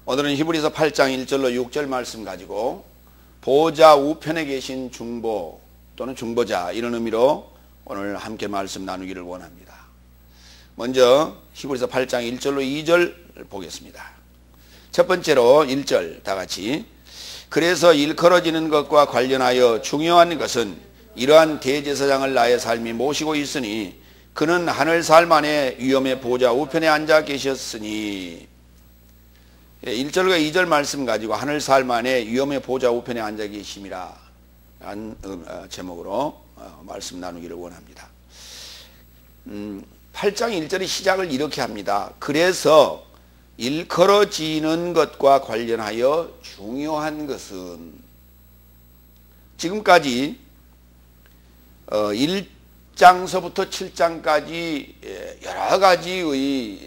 오늘은 히브리서 8장 1절로 6절 말씀 가지고 보호자 우편에 계신 중보 또는 중보자 이런 의미로 오늘 함께 말씀 나누기를 원합니다. 먼저 히브리서 8장 1절로 2절 보겠습니다. 첫 번째로 1절 다 같이 그래서 일컬어지는 것과 관련하여 중요한 것은 이러한 대제사장을 나의 삶이 모시고 있으니 그는 하늘 삶 안에 위엄의 보호자 우편에 앉아 계셨으니 1절과 2절 말씀 가지고 하늘 삶 안에 위엄의 보호자 우편에 앉아 계심이라 한 제목으로 말씀 나누기를 원합니다. 8장 1절의 시작을 이렇게 합니다. 그래서 일컬어지는 것과 관련하여 중요한 것은 지금까지 1장서부터 7장까지 여러 가지의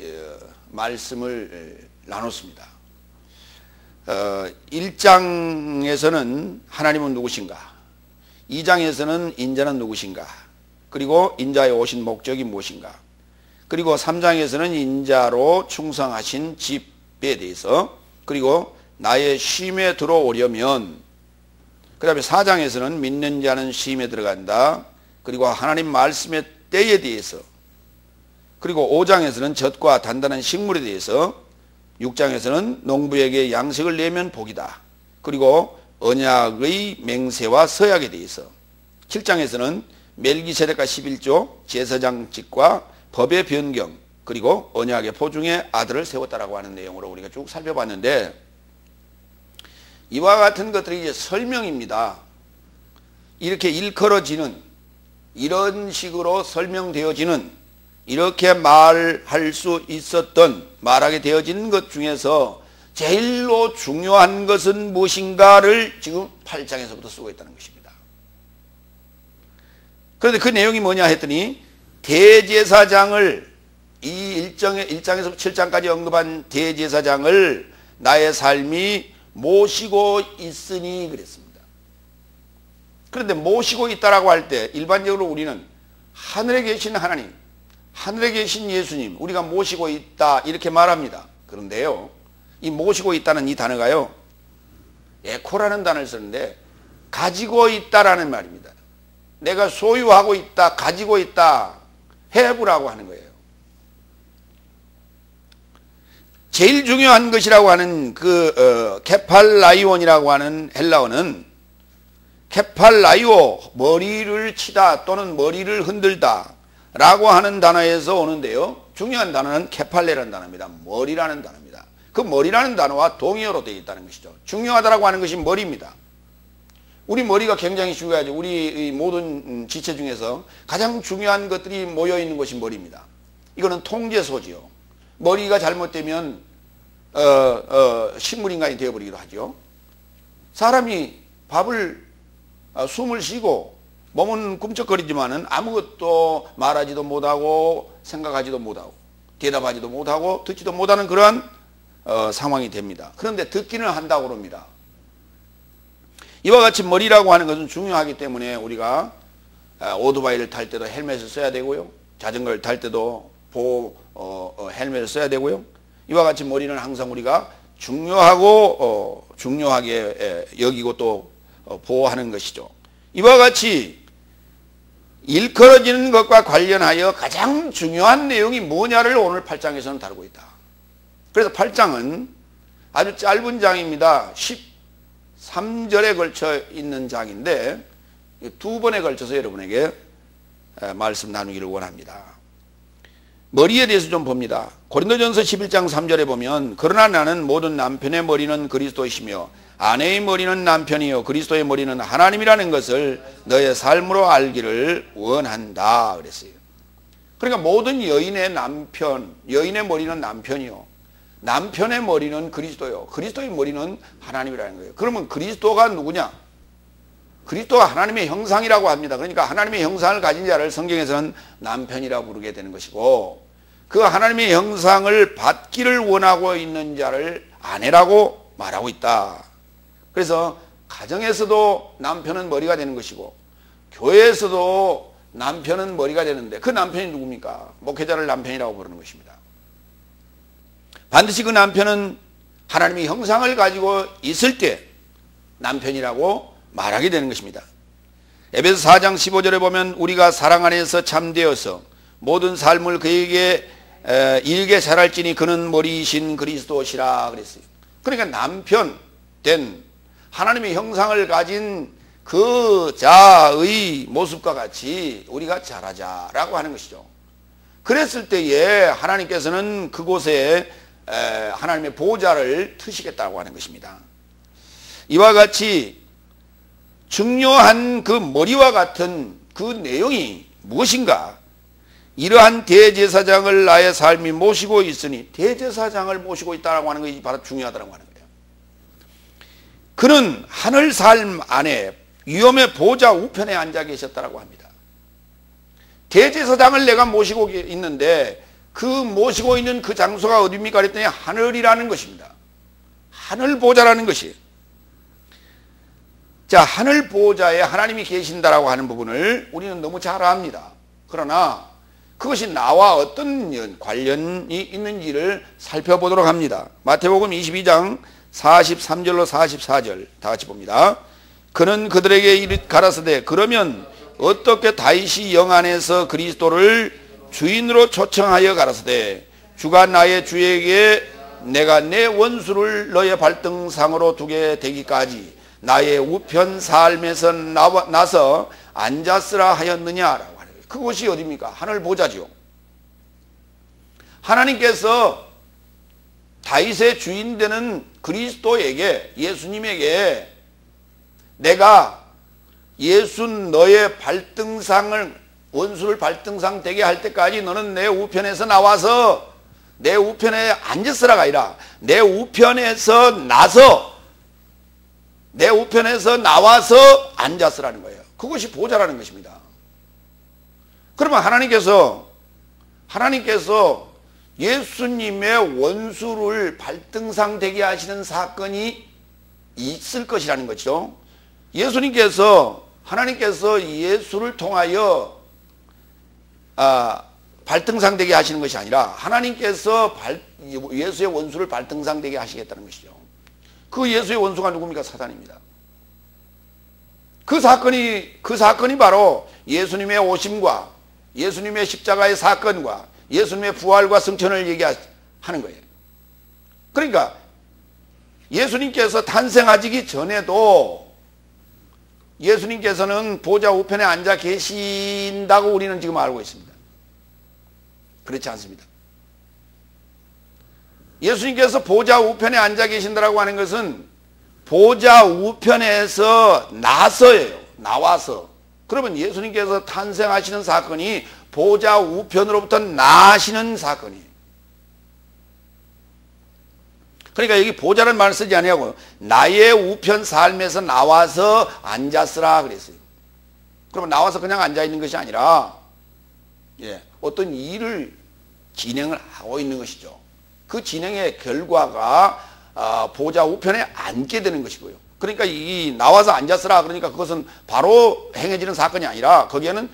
말씀을 나눴습니다. 1장에서는 하나님은 누구신가, 2장에서는 인자는 누구신가, 그리고 인자에 오신 목적이 무엇인가, 그리고 3장에서는 인자로 충성하신 집에 대해서, 그리고 나의 쉼에 들어오려면, 그 다음에 4장에서는 믿는 자는 쉼에 들어간다, 그리고 하나님 말씀의 때에 대해서, 그리고 5장에서는 젖과 단단한 식물에 대해서, 6장에서는 농부에게 양식을 내면 복이다, 그리고 언약의 맹세와 서약에 대해서, 7장에서는 멜기세덱과 11조 제사장직과 법의 변경, 그리고 언약의 포중에 아들을 세웠다라고 하는 내용으로 우리가 쭉 살펴봤는데, 이와 같은 것들이 이제 설명입니다. 이렇게 일컬어지는, 이런 식으로 설명되어지는, 이렇게 말할 수 있었던, 말하게 되어지는 것 중에서 제일로 중요한 것은 무엇인가를 지금 8장에서부터 쓰고 있다는 것입니다. 그런데 그 내용이 뭐냐 했더니 대제사장을, 이 1장에서 7장까지 언급한 대제사장을 나의 삶이 모시고 있으니 그랬습니다. 그런데 모시고 있다라고 할 때 일반적으로 우리는 하늘에 계신 하나님, 하늘에 계신 예수님 우리가 모시고 있다 이렇게 말합니다. 그런데요, 이 모시고 있다는 이 단어가요, 에코라는 단어를 쓰는데 가지고 있다라는 말입니다. 내가 소유하고 있다, 가지고 있다, have라고 하는 거예요. 제일 중요한 것이라고 하는 그 케팔라이온이라고 하는 헬라어는 케팔라이오, 머리를 치다 또는 머리를 흔들다 라고 하는 단어에서 오는데요, 중요한 단어는 케팔레라는 단어입니다. 머리라는 단어입니다. 그 머리라는 단어와 동의어로 되어 있다는 것이죠. 중요하다라고 하는 것이 머리입니다. 우리 머리가 굉장히 중요하죠. 우리 모든 지체 중에서 가장 중요한 것들이 모여있는 것이 머리입니다. 이거는 통제소지요. 머리가 잘못되면 식물인간이 되어버리기도 하죠. 사람이 숨을 쉬고 몸은 꿈쩍거리지만은 아무것도 말하지도 못하고 생각하지도 못하고 대답하지도 못하고 듣지도 못하는 그러한 상황이 됩니다. 그런데 듣기는 한다고 합니다. 이와 같이 머리라고 하는 것은 중요하기 때문에 우리가 오토바이를 탈 때도 헬멧을 써야 되고요, 자전거를 탈 때도 헬멧을 써야 되고요, 이와 같이 머리는 항상 우리가 중요하게 여기고 또 보호하는 것이죠. 이와 같이 일컬어지는 것과 관련하여 가장 중요한 내용이 뭐냐를 오늘 8장에서는 다루고 있다. 그래서 8장은 아주 짧은 장입니다. 13절에 걸쳐 있는 장인데 두 번에 걸쳐서 여러분에게 말씀 나누기를 원합니다. 머리에 대해서 좀 봅니다. 고린도전서 11장 3절에 보면 그러나 나는 모든 남편의 머리는 그리스도이시며 아내의 머리는 남편이요 그리스도의 머리는 하나님이라는 것을 너의 삶으로 알기를 원한다 그랬어요. 그러니까 모든 여인의 남편, 여인의 머리는 남편이요, 남편의 머리는 그리스도요, 그리스도의 머리는 하나님이라는 거예요. 그러면 그리스도가 누구냐? 그리스도가 하나님의 형상이라고 합니다. 그러니까 하나님의 형상을 가진 자를 성경에서는 남편이라고 부르게 되는 것이고, 그 하나님의 형상을 받기를 원하고 있는 자를 아내라고 말하고 있다. 그래서 가정에서도 남편은 머리가 되는 것이고 교회에서도 남편은 머리가 되는데 그 남편이 누굽니까? 목회자를 남편이라고 부르는 것입니다. 반드시 그 남편은 하나님의 형상을 가지고 있을 때 남편이라고 말하게 되는 것입니다. 에베소 4장 15절에 보면 우리가 사랑 안에서 참되어서 모든 삶을 그에게 일게 잘할지니 그는 머리이신 그리스도시라 그랬어요. 그러니까 남편 된 하나님의 형상을 가진 그 자의 모습과 같이 우리가 잘하자라고 하는 것이죠. 그랬을 때에 하나님께서는 그곳에 하나님의 보좌를 트시겠다고 하는 것입니다. 이와 같이 중요한 그 머리와 같은 그 내용이 무엇인가? 이러한 대제사장을 나의 삶이 모시고 있으니, 대제사장을 모시고 있다고 하는 것이 바로 중요하다고 하는 거예요. 그는 하늘 삶 안에 위엄의 보좌 우편에 앉아 계셨다고 합니다. 대제사장을 내가 모시고 있는데 그 모시고 있는 그 장소가 어디입니까? 그랬더니 하늘이라는 것입니다. 하늘 보좌라는 것이. 자, 하늘 보좌에 하나님이 계신다라고 하는 부분을 우리는 너무 잘 압니다. 그러나 그것이 나와 어떤 관련이 있는지를 살펴보도록 합니다. 마태복음 22장 43절로 44절 다 같이 봅니다. 그는 그들에게 가라사대 그러면 어떻게 다윗이 영 안에서 그리스도를 주인으로 초청하여 가라사대 주가 나의 주에게 내가 내 원수를 너의 발등상으로 두게 되기까지 나의 우편 삶에서 나서 앉았으라 하였느냐라고 하는 거예요. 그곳이 어디입니까? 하늘 보좌죠. 하나님께서 다윗의 주인 되는 그리스도에게, 예수님에게 내가 예수 너의 발등상을, 원수를 발등상 되게 할 때까지 너는 내 우편에서 나와서 내 우편에 앉았으라가 아니라 내 우편에서 나와서 앉았으라는 거예요. 그것이 보좌라는 것입니다. 그러면 하나님께서 예수님의 원수를 발등상 되게 하시는 사건이 있을 것이라는 거죠. 하나님께서 예수를 통하여 발등상 되게 하시는 것이 아니라 하나님께서 예수의 원수를 발등상 되게 하시겠다는 것이죠. 그 예수의 원수가 누굽니까? 사단입니다. 그 사건이 바로 예수님의 오심과 예수님의 십자가의 사건과 예수님의 부활과 승천을 얘기하는 거예요. 그러니까 예수님께서 탄생하시기 전에도 예수님께서는 보좌 우편에 앉아 계신다고 우리는 지금 알고 있습니다. 그렇지 않습니다. 예수님께서 보좌 우편에 앉아 계신다고 하는 것은 보좌 우편에서 나와서. 그러면 예수님께서 탄생하시는 사건이 보좌 우편으로부터 나시는 사건이에요. 그러니까 여기 보좌라는 말을 쓰지 아니하고 나의 우편 삶에서 나와서 앉았으라 그랬어요. 그러면 나와서 그냥 앉아 있는 것이 아니라 어떤 일을 진행을 하고 있는 것이죠. 그 진행의 결과가 보좌 우편에 앉게 되는 것이고요. 그러니까 이 나와서 앉았으라 그러니까 그것은 바로 행해지는 사건이 아니라 거기에는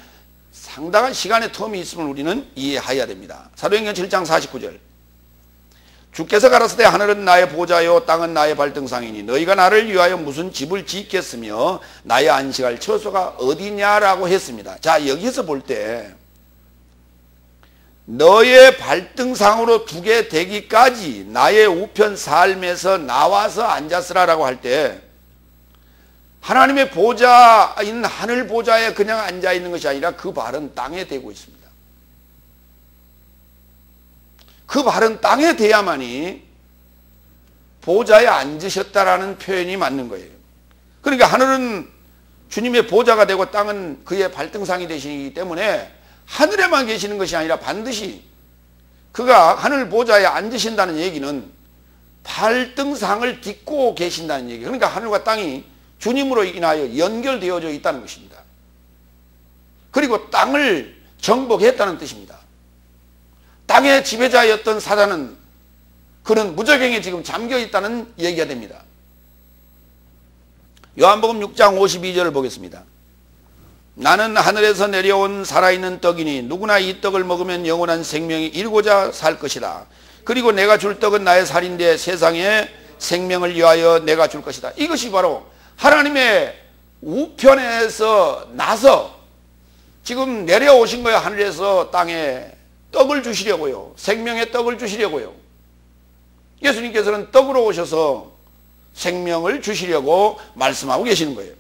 상당한 시간의 텀이 있음을 우리는 이해해야 됩니다. 사도행전 7장 49절 주께서 가라사대 하늘은 나의 보좌요 땅은 나의 발등상이니 너희가 나를 위하여 무슨 집을 짓겠으며 나의 안식할 처소가 어디냐라고 했습니다. 자, 여기서 볼 때 너의 발등상으로 두게 되기까지 나의 우편 삶에서 나와서 앉았으라라고 할 때 하나님의 보좌인 하늘 보좌에 그냥 앉아 있는 것이 아니라 그 발은 땅에 대고 있습니다. 그 발은 땅에 대야만이 보좌에 앉으셨다라는 표현이 맞는 거예요. 그러니까 하늘은 주님의 보좌가 되고 땅은 그의 발등상이 되시기 때문에 하늘에만 계시는 것이 아니라 반드시 그가 하늘 보좌에 앉으신다는 얘기는 발등상을 딛고 계신다는 얘기예요. 그러니까 하늘과 땅이 주님으로 인하여 연결되어져 있다는 것입니다. 그리고 땅을 정복했다는 뜻입니다. 땅의 지배자였던 사단은 그는 무저갱에 지금 잠겨 있다는 얘기가 됩니다. 요한복음 6장 52절을 보겠습니다. 나는 하늘에서 내려온 살아있는 떡이니 누구나 이 떡을 먹으면 영원한 생명이 일고자 살 것이다. 그리고 내가 줄 떡은 나의 살인데 세상에 생명을 위하여 내가 줄 것이다. 이것이 바로 하나님의 우편에서 나서 지금 내려오신 거예요. 하늘에서 땅에 떡을 주시려고요. 생명의 떡을 주시려고요. 예수님께서는 떡으로 오셔서 생명을 주시려고 말씀하고 계시는 거예요.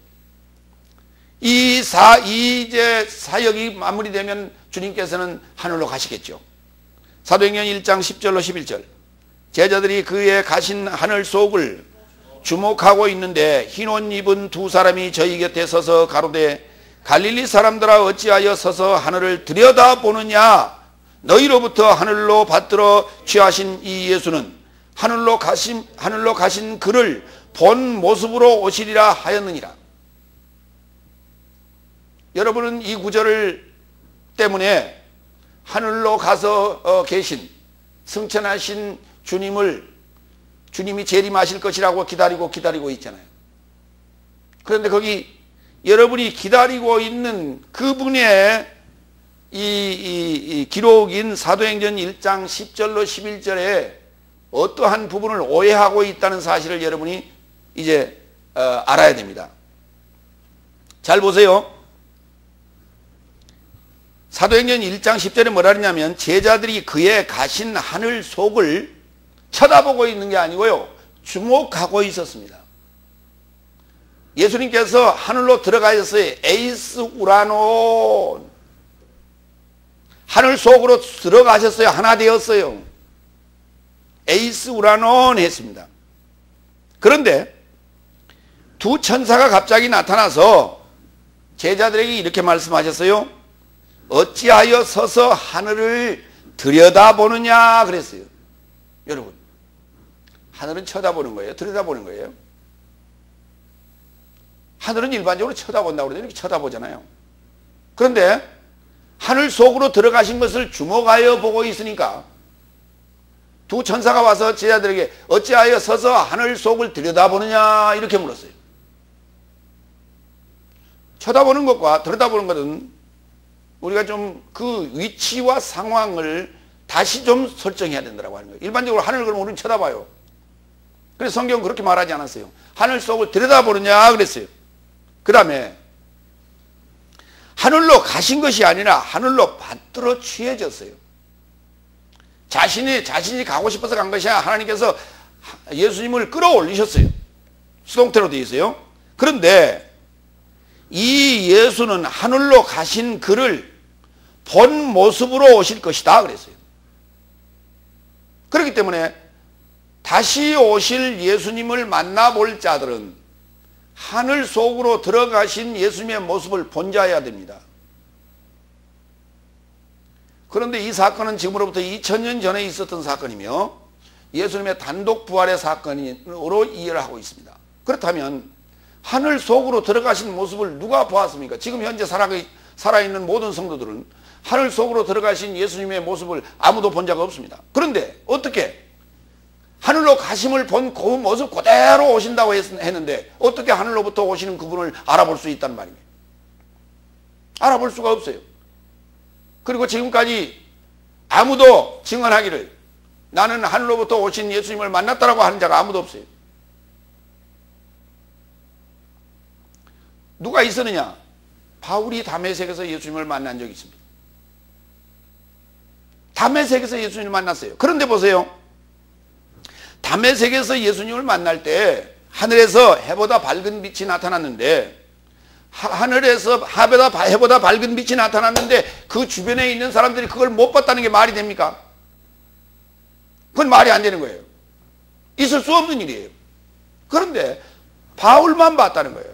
이제 사역이 마무리되면 주님께서는 하늘로 가시겠죠. 사도행전 1장 10절로 11절. 제자들이 그의 가신 하늘 속을 주목하고 있는데 흰 옷 입은 두 사람이 저희 곁에 서서 가로되 갈릴리 사람들아 어찌하여 서서 하늘을 들여다보느냐. 너희로부터 하늘로 받들어 취하신 이 예수는 하늘로 가신 그를 본 모습으로 오시리라 하였느니라. 여러분은 이 구절 때문에 하늘로 가서 계신 승천하신 주님이 재림하실 것이라고 기다리고 있잖아요. 그런데 거기 여러분이 기다리고 있는 그분의 이 기록인 사도행전 1장 10절로 11절에 어떠한 부분을 오해하고 있다는 사실을 여러분이 이제 알아야 됩니다. 잘 보세요. 사도행전 1장 10절에 뭐라 그러냐면 제자들이 그의 가신 하늘 속을 쳐다보고 있는 게 아니고요. 주목하고 있었습니다. 예수님께서 하늘로 들어가셨어요. 에이스 우라논. 하늘 속으로 들어가셨어요. 하나 되었어요. 에이스 우라논 했습니다. 그런데 두 천사가 갑자기 나타나서 제자들에게 이렇게 말씀하셨어요. 어찌하여 서서 하늘을 들여다보느냐 그랬어요. 여러분, 하늘은 쳐다보는 거예요? 들여다보는 거예요? 하늘은 일반적으로 쳐다본다고 그러죠. 이렇게 쳐다보잖아요. 그런데 하늘 속으로 들어가신 것을 주목하여 보고 있으니까 두 천사가 와서 제자들에게 어찌하여 서서 하늘 속을 들여다보느냐 이렇게 물었어요. 쳐다보는 것과 들여다보는 것은 우리가 좀 그 위치와 상황을 다시 좀 설정해야 된다고 하는 거예요. 일반적으로 하늘을 그러면 우리는 쳐다봐요. 그래서 성경은 그렇게 말하지 않았어요. 하늘 속을 들여다보느냐 그랬어요. 그 다음에 하늘로 가신 것이 아니라 하늘로 받들어 취해졌어요. 자신이 가고 싶어서 간 것이 아니라 하나님께서 예수님을 끌어올리셨어요. 수동태로 되어 있어요. 그런데 이 예수는 하늘로 가신 그를 본 모습으로 오실 것이다 그랬어요. 그렇기 때문에 다시 오실 예수님을 만나볼 자들은 하늘 속으로 들어가신 예수님의 모습을 본 자여야 됩니다. 그런데 이 사건은 지금으로부터 2000년 전에 있었던 사건이며 예수님의 단독 부활의 사건으로 이해를 하고 있습니다. 그렇다면 하늘 속으로 들어가신 모습을 누가 보았습니까? 지금 현재 살아있는 모든 성도들은 하늘 속으로 들어가신 예수님의 모습을 아무도 본 자가 없습니다. 그런데 어떻게 하늘로 가심을 본 그 모습 그대로 오신다고 했는데 어떻게 하늘로부터 오시는 그분을 알아볼 수 있단 말입니까? 알아볼 수가 없어요. 그리고 지금까지 아무도 증언하기를 나는 하늘로부터 오신 예수님을 만났다라고 하는 자가 아무도 없어요. 누가 있었느냐? 바울이 다메섹에서 예수님을 만난 적이 있습니다. 다메섹에서 예수님을 만났어요. 그런데 보세요. 다메섹에서 예수님을 만날 때 하늘에서 해보다 밝은 빛이 나타났는데 하늘에서 해보다 밝은 빛이 나타났는데 그 주변에 있는 사람들이 그걸 못 봤다는 게 말이 됩니까? 그건 말이 안 되는 거예요. 있을 수 없는 일이에요. 그런데 바울만 봤다는 거예요.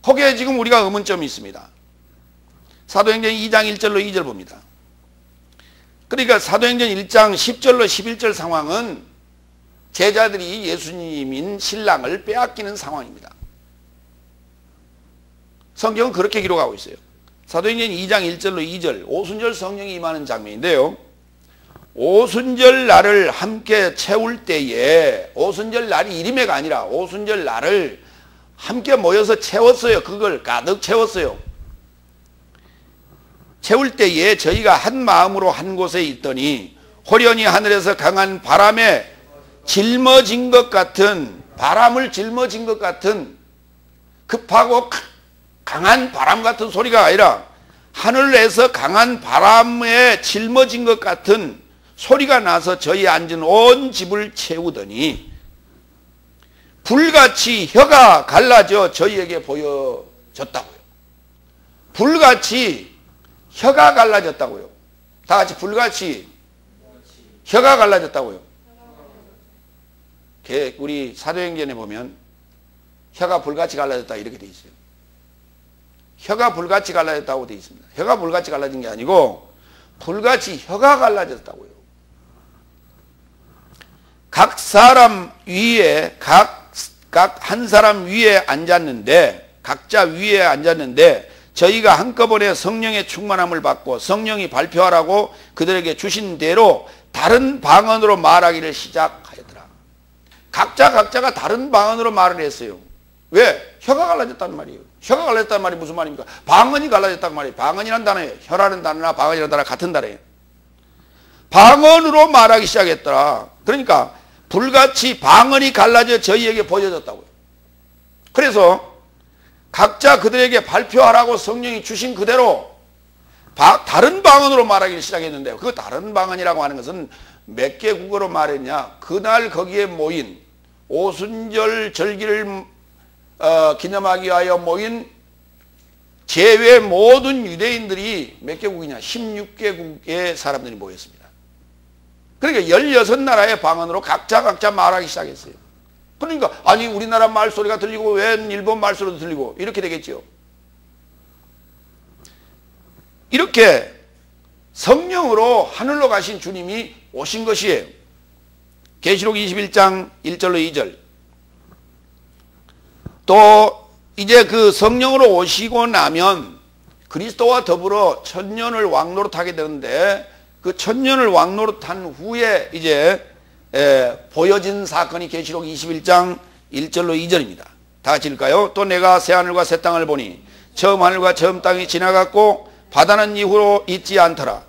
거기에 지금 우리가 의문점이 있습니다. 사도행전 2장 1절로 2절 봅니다. 그러니까 사도행전 1장 10절로 11절 상황은 제자들이 예수님인 신랑을 빼앗기는 상황입니다. 성경은 그렇게 기록하고 있어요. 사도행전 2장 1절로 2절 오순절 성령이 임하는 장면인데요. 오순절 날을 함께 채울 때에 오순절 날이 이름에가 아니라 오순절 날을 함께 모여서 채웠어요. 그걸 가득 채웠어요. 채울 때에 저희가 한 마음으로 한 곳에 있더니 호련히 하늘에서 강한 바람에 짊어진 것 같은, 바람을 짊어진 것 같은 급하고 강한 바람 같은 소리가 아니라 하늘에서 강한 바람에 짊어진 것 같은 소리가 나서 저희 앉은 온 집을 채우더니 불같이 혀가 갈라져 저희에게 보여졌다고요. 불같이 혀가 갈라졌다고요. 다 같이 불같이 혀가 갈라졌다고요. 우리 사도행전에 보면 혀가 불같이 갈라졌다 이렇게 돼 있어요. 혀가 불같이 갈라졌다고 돼 있습니다. 혀가 불같이 갈라진 게 아니고 불같이 혀가 갈라졌다고요. 각 사람 위에 각 한 사람 위에 앉았는데, 각자 위에 앉았는데 저희가 한꺼번에 성령의 충만함을 받고 성령이 발표하라고 그들에게 주신 대로 다른 방언으로 말하기를 시작하였더라. 각자가 다른 방언으로 말을 했어요. 왜? 혀가 갈라졌다는 말이에요. 혀가 갈라졌다는 말이 무슨 말입니까? 방언이 갈라졌다는 말이에요. 방언이라는 단어예요. 혀라는 단어나 방언이라는 단어가 같은 단어예요. 방언으로 말하기 시작했더라. 그러니까 불같이 방언이 갈라져 저희에게 보여졌다고요. 그래서 각자 그들에게 발표하라고 성령이 주신 그대로 다른 방언으로 말하기 시작했는데, 그 다른 방언이라고 하는 것은 몇 개 국어로 말했냐? 그날 거기에 모인 오순절 절기를 기념하기 위하여 모인 제외 모든 유대인들이 몇 개국이냐? 16개국의 사람들이 모였습니다. 그러니까 16나라의 방언으로 각자 말하기 시작했어요. 그러니까 아니 우리나라 말소리가 들리고 웬 일본 말소리도 들리고 이렇게 되겠죠. 이렇게 성령으로 하늘로 가신 주님이 오신 것이에요. 계시록 21장 1절로 2절. 또 이제 그 성령으로 오시고 나면 그리스도와 더불어 천년을 왕노릇하게 되는데, 그 천년을 왕노릇한 후에 이제 보여진 사건이 계시록 21장 1절로 2절입니다. 다 같이 읽을까요? 또 내가 새 하늘과 새 땅을 보니 처음 하늘과 처음 땅이 지나갔고 바다는 이후로 있지 않더라.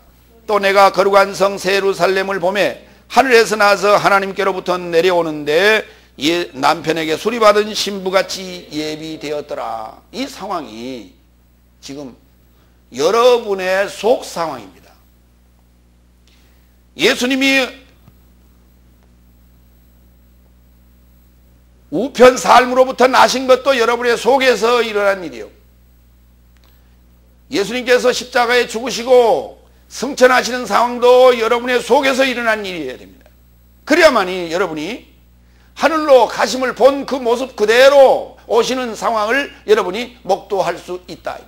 또 내가 거룩한 성 새 예루살렘을 보매 하늘에서 나서 하나님께로부터 내려오는데 남편에게 수리받은 신부같이 예비되었더라. 이 상황이 지금 여러분의 속 상황입니다. 예수님이 우편 삶으로부터 나신 것도 여러분의 속에서 일어난 일이에요. 예수님께서 십자가에 죽으시고 승천하시는 상황도 여러분의 속에서 일어난 일이어야 됩니다. 그래야만이 여러분이 하늘로 가심을 본 그 모습 그대로 오시는 상황을 여러분이 목도할 수 있다.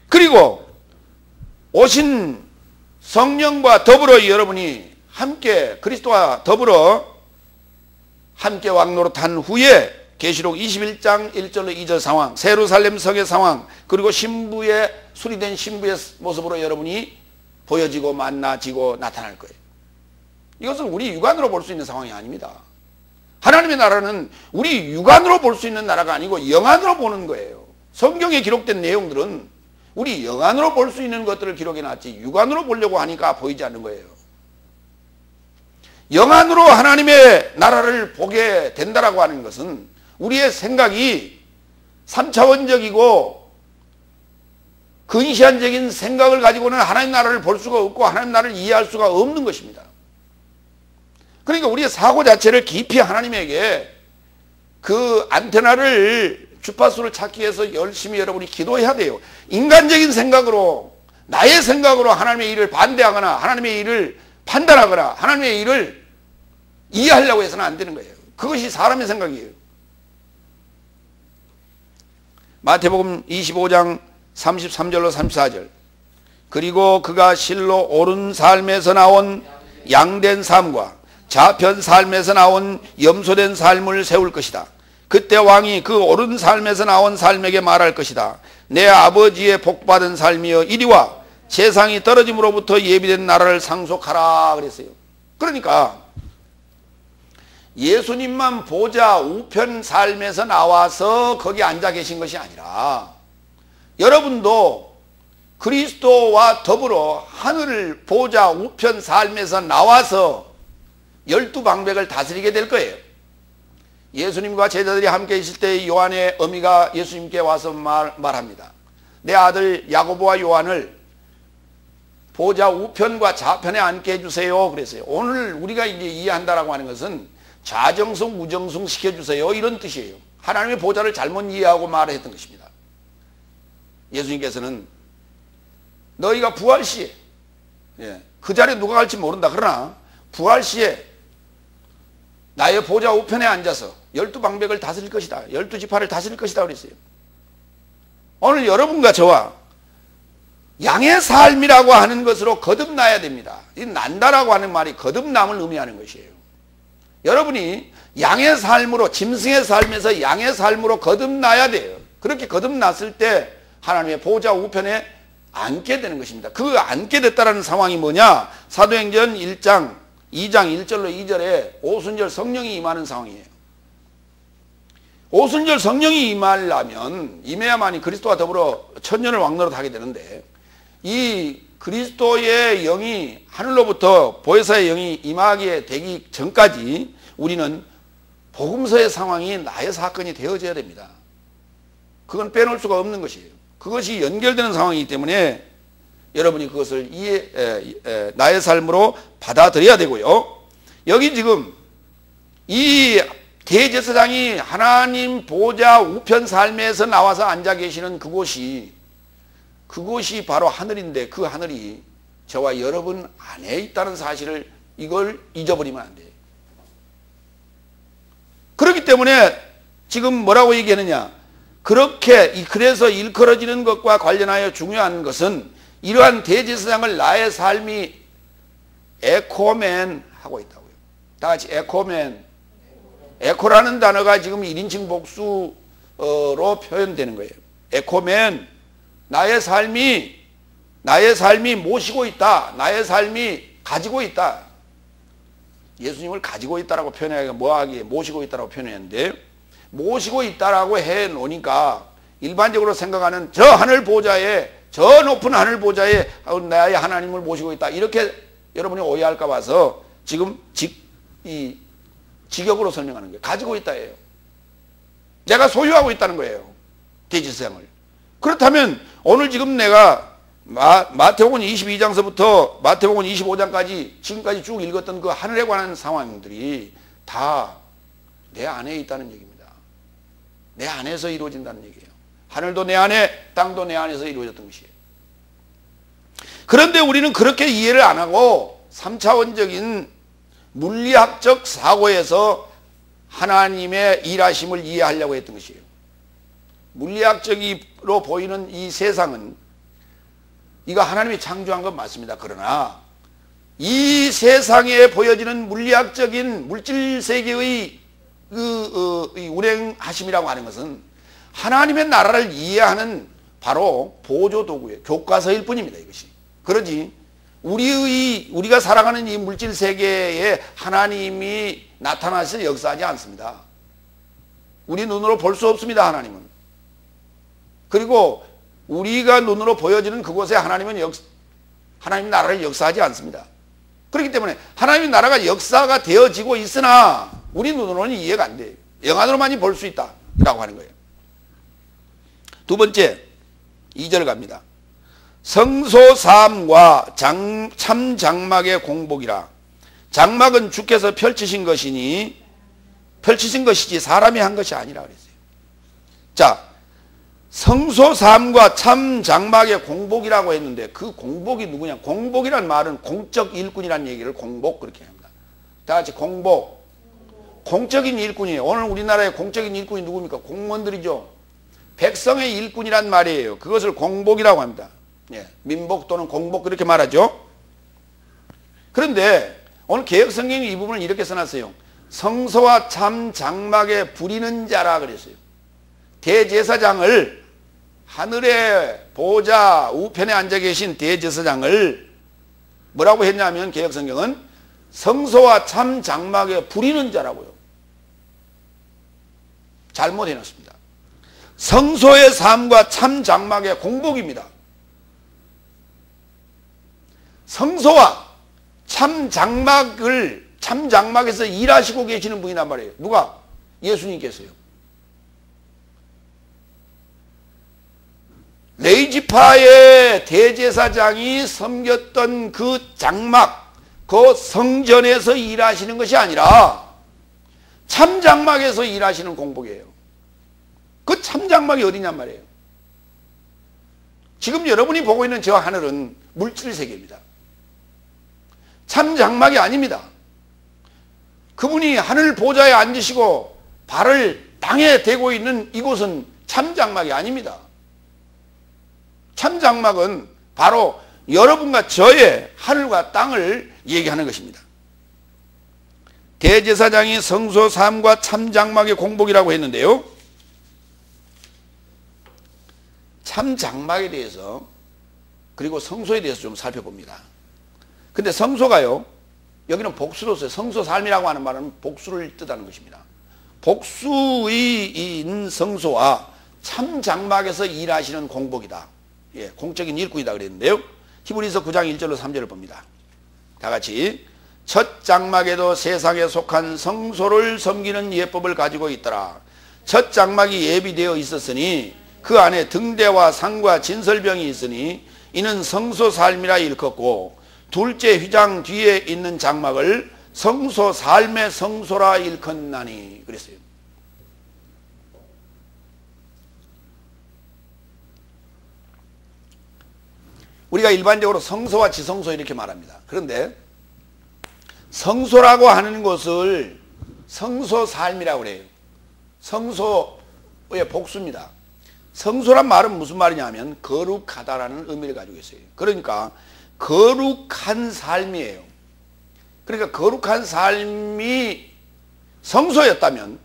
그리고 오신 성령과 더불어 여러분이 함께 그리스도와 더불어 함께 왕노릇한 후에 계시록 21장 1절로 2절 상황, 새 예루살렘 성의 상황, 그리고 신부의 수리된 신부의 모습으로 여러분이 보여지고 만나지고 나타날 거예요. 이것은 우리 육안으로 볼 수 있는 상황이 아닙니다. 하나님의 나라는 우리 육안으로 볼 수 있는 나라가 아니고 영안으로 보는 거예요. 성경에 기록된 내용들은 우리 영안으로 볼 수 있는 것들을 기록해놨지 육안으로 보려고 하니까 보이지 않는 거예요. 영안으로 하나님의 나라를 보게 된다라고 하는 것은 우리의 생각이 3차원적이고 근시안적인 생각을 가지고는 하나님 나라를 볼 수가 없고 하나님 나라를 이해할 수가 없는 것입니다. 그러니까 우리의 사고 자체를 깊이 하나님에게 그 안테나를 주파수를 찾기 위해서 열심히 여러분이 기도해야 돼요. 인간적인 생각으로 나의 생각으로 하나님의 일을 반대하거나 하나님의 일을 판단하거나 하나님의 일을 이해하려고 해서는 안 되는 거예요. 그것이 사람의 생각이에요. 마태복음 25장 33절로 34절. 그리고 그가 실로 옳은 삶에서 나온 양된 삶과 좌편 삶에서 나온 염소된 삶을 세울 것이다. 그때 왕이 그 옳은 삶에서 나온 삶에게 말할 것이다. 내 아버지의 복받은 삶이여 이리와 세상이 떨어짐으로부터 예비된 나라를 상속하라 그랬어요. 그러니까 예수님만 보자 우편 삶에서 나와서 거기 앉아 계신 것이 아니라 여러분도 그리스도와 더불어 하늘 보자 우편 삶에서 나와서 12방백을 다스리게 될 거예요. 예수님과 제자들이 함께 있을 때 요한의 어미가 예수님께 와서 말합니다. 내 아들 야고보와 요한을 보좌 우편과 좌편에 앉게 해주세요. 그랬어요. 오늘 우리가 이제 이해한다라고 하는 것은 좌정숭, 우정숭 시켜주세요. 이런 뜻이에요. 하나님의 보좌를 잘못 이해하고 말했던 것입니다. 예수님께서는 너희가 부활 시에, 그 자리에 누가 갈지 모른다. 그러나 부활 시에 나의 보좌 우편에 앉아서 12방백을 다스릴 것이다. 12지파를 다스릴 것이다. 그랬어요. 오늘 여러분과 저와 양의 삶이라고 하는 것으로 거듭나야 됩니다. 이 난다라고 하는 말이 거듭남을 의미하는 것이에요. 여러분이 양의 삶으로, 짐승의 삶에서 양의 삶으로 거듭나야 돼요. 그렇게 거듭났을 때 하나님의 보좌 우편에 앉게 되는 것입니다. 그 앉게 됐다는 상황이 뭐냐? 사도행전 1장 2장 1절로 2절에 오순절 성령이 임하는 상황이에요. 오순절 성령이 임하려면 임해야만이 그리스도와 더불어 천년을 왕노릇 하게 되는데, 이 그리스도의 영이 하늘로부터 보혜사의 영이 임하게 되기 전까지 우리는 복음서의 상황이 나의 사건이 되어져야 됩니다. 그건 빼놓을 수가 없는 것이에요. 그것이 연결되는 상황이기 때문에 여러분이 그것을 나의 삶으로 받아들여야 되고요. 여기 지금 이 대제사장이 하나님 보좌 우편 삶에서 나와서 앉아 계시는 그곳이 바로 하늘인데, 그 하늘이 저와 여러분 안에 있다는 사실을, 이걸 잊어버리면 안 돼요. 그렇기 때문에 지금 뭐라고 얘기하느냐? 그래서 일컬어지는 것과 관련하여 중요한 것은 이러한 대제사장을 나의 삶이 에코맨 하고 있다고요. 다 같이 에코맨. 에코라는 단어가 지금 1인칭 복수로 표현되는 거예요. 에코맨. 나의 삶이 모시고 있다. 나의 삶이 가지고 있다. 예수님을 가지고 있다라고 표현하기가 뭐하기에 모시고 있다라고 표현했는데, 모시고 있다라고 해 놓으니까 일반적으로 생각하는 저 하늘 보좌에, 저 높은 하늘 보좌에 나의 하나님을 모시고 있다, 이렇게 여러분이 오해할까 봐서 지금 직역으로 설명하는 거예요. 가지고 있다예요. 내가 소유하고 있다는 거예요. 대제사장을. 그렇다면 오늘 지금 내가 마태복음 22장서부터 마태복음 25장까지 지금까지 쭉 읽었던 그 하늘에 관한 상황들이 다 내 안에 있다는 얘기입니다. 내 안에서 이루어진다는 얘기예요. 하늘도 내 안에, 땅도 내 안에서 이루어졌던 것이에요. 그런데 우리는 그렇게 이해를 안 하고 3차원적인 물리학적 사고에서 하나님의 일하심을 이해하려고 했던 것이에요. 물리학적으로 보이는 이 세상은 이거 하나님이 창조한 건 맞습니다. 그러나 이 세상에 보여지는 물리학적인 물질 세계의 운행하심이라고 하는 것은 하나님의 나라를 이해하는 바로 보조도구예요. 교과서일 뿐입니다. 이것이. 그러지 우리가 살아가는 이 물질 세계에 하나님이 나타나서 역사하지 않습니다. 우리 눈으로 볼 수 없습니다. 하나님은. 그리고 우리가 눈으로 보여지는 그곳에 하나님 나라를 역사하지 않습니다. 그렇기 때문에 하나님의 나라가 역사가 되어지고 있으나 우리 눈으로는 이해가 안 돼요. 영안으로만이 볼 수 있다 라고 하는 거예요. 두 번째 2절 갑니다. 성소사함과 참장막의 공복이라. 장막은 주께서 펼치신 것이지 사람이 한 것이 아니라 그랬어요. 자, 성소사함과 참장막의 공복이라고 했는데 그 공복이 누구냐? 공복이란 말은 공적 일꾼이라는 얘기를 공복 그렇게 합니다. 다 같이 공복. 공적인 일꾼이에요. 오늘 우리나라의 공적인 일꾼이 누굽니까? 공무원들이죠. 백성의 일꾼이란 말이에요. 그것을 공복이라고 합니다. 민복 또는 공복 그렇게 말하죠. 그런데 오늘 개혁성경이 이 부분을 이렇게 써놨어요. 성소와 참장막에 부리는 자라 그랬어요. 대제사장을, 하늘의 보좌 우편에 앉아 계신 대제사장을 뭐라고 했냐면 개혁성경은 성소와 참장막에 부리는 자라고요. 잘못 해놨습니다. 성소의 삶과 참장막의 공복입니다. 성소와 참장막을 참 장막에서 일하시고 계시는 분이란 말이에요. 누가? 예수님께서요. 레위지파의 대제사장이 섬겼던 그 장막, 그 성전에서 일하시는 것이 아니라 참 장막에서 일하시는 공복이에요. 그 참 장막이 어디냔 말이에요. 지금 여러분이 보고 있는 저 하늘은 물질 세계입니다. 참 장막이 아닙니다. 그분이 하늘 보좌에 앉으시고 발을 땅에 대고 있는 이곳은 참 장막이 아닙니다. 참 장막은 바로 여러분과 저의 하늘과 땅을 얘기하는 것입니다. 대제사장이 성소 삶과 참 장막의 공복이라고 했는데요. 참 장막에 대해서 그리고 성소에 대해서 좀 살펴봅니다. 근데 성소가요, 여기는 복수로서의 성소 삶이라고 하는 말은 복수를 뜻하는 것입니다. 복수인 성소와 참 장막에서 일하시는 공복이다. 예, 공적인 일꾼이다 그랬는데요. 히브리서 9장 1절로 3절을 봅니다. 다 같이. 첫 장막에도 세상에 속한 성소를 섬기는 예법을 가지고 있더라. 첫 장막이 예비되어 있었으니 그 안에 등대와 상과 진설병이 있으니 이는 성소 삶이라 일컫고, 둘째 휘장 뒤에 있는 장막을 성소 삶의 성소라 일컫나니 그랬어요. 우리가 일반적으로 성소와 지성소 이렇게 말합니다. 그런데 성소라고 하는 것을 성소 삶이라고 그래요. 성소의 복수입니다. 성소란 말은 무슨 말이냐면 거룩하다라는 의미를 가지고 있어요. 그러니까 거룩한 삶이에요. 그러니까 거룩한 삶이 성소였다면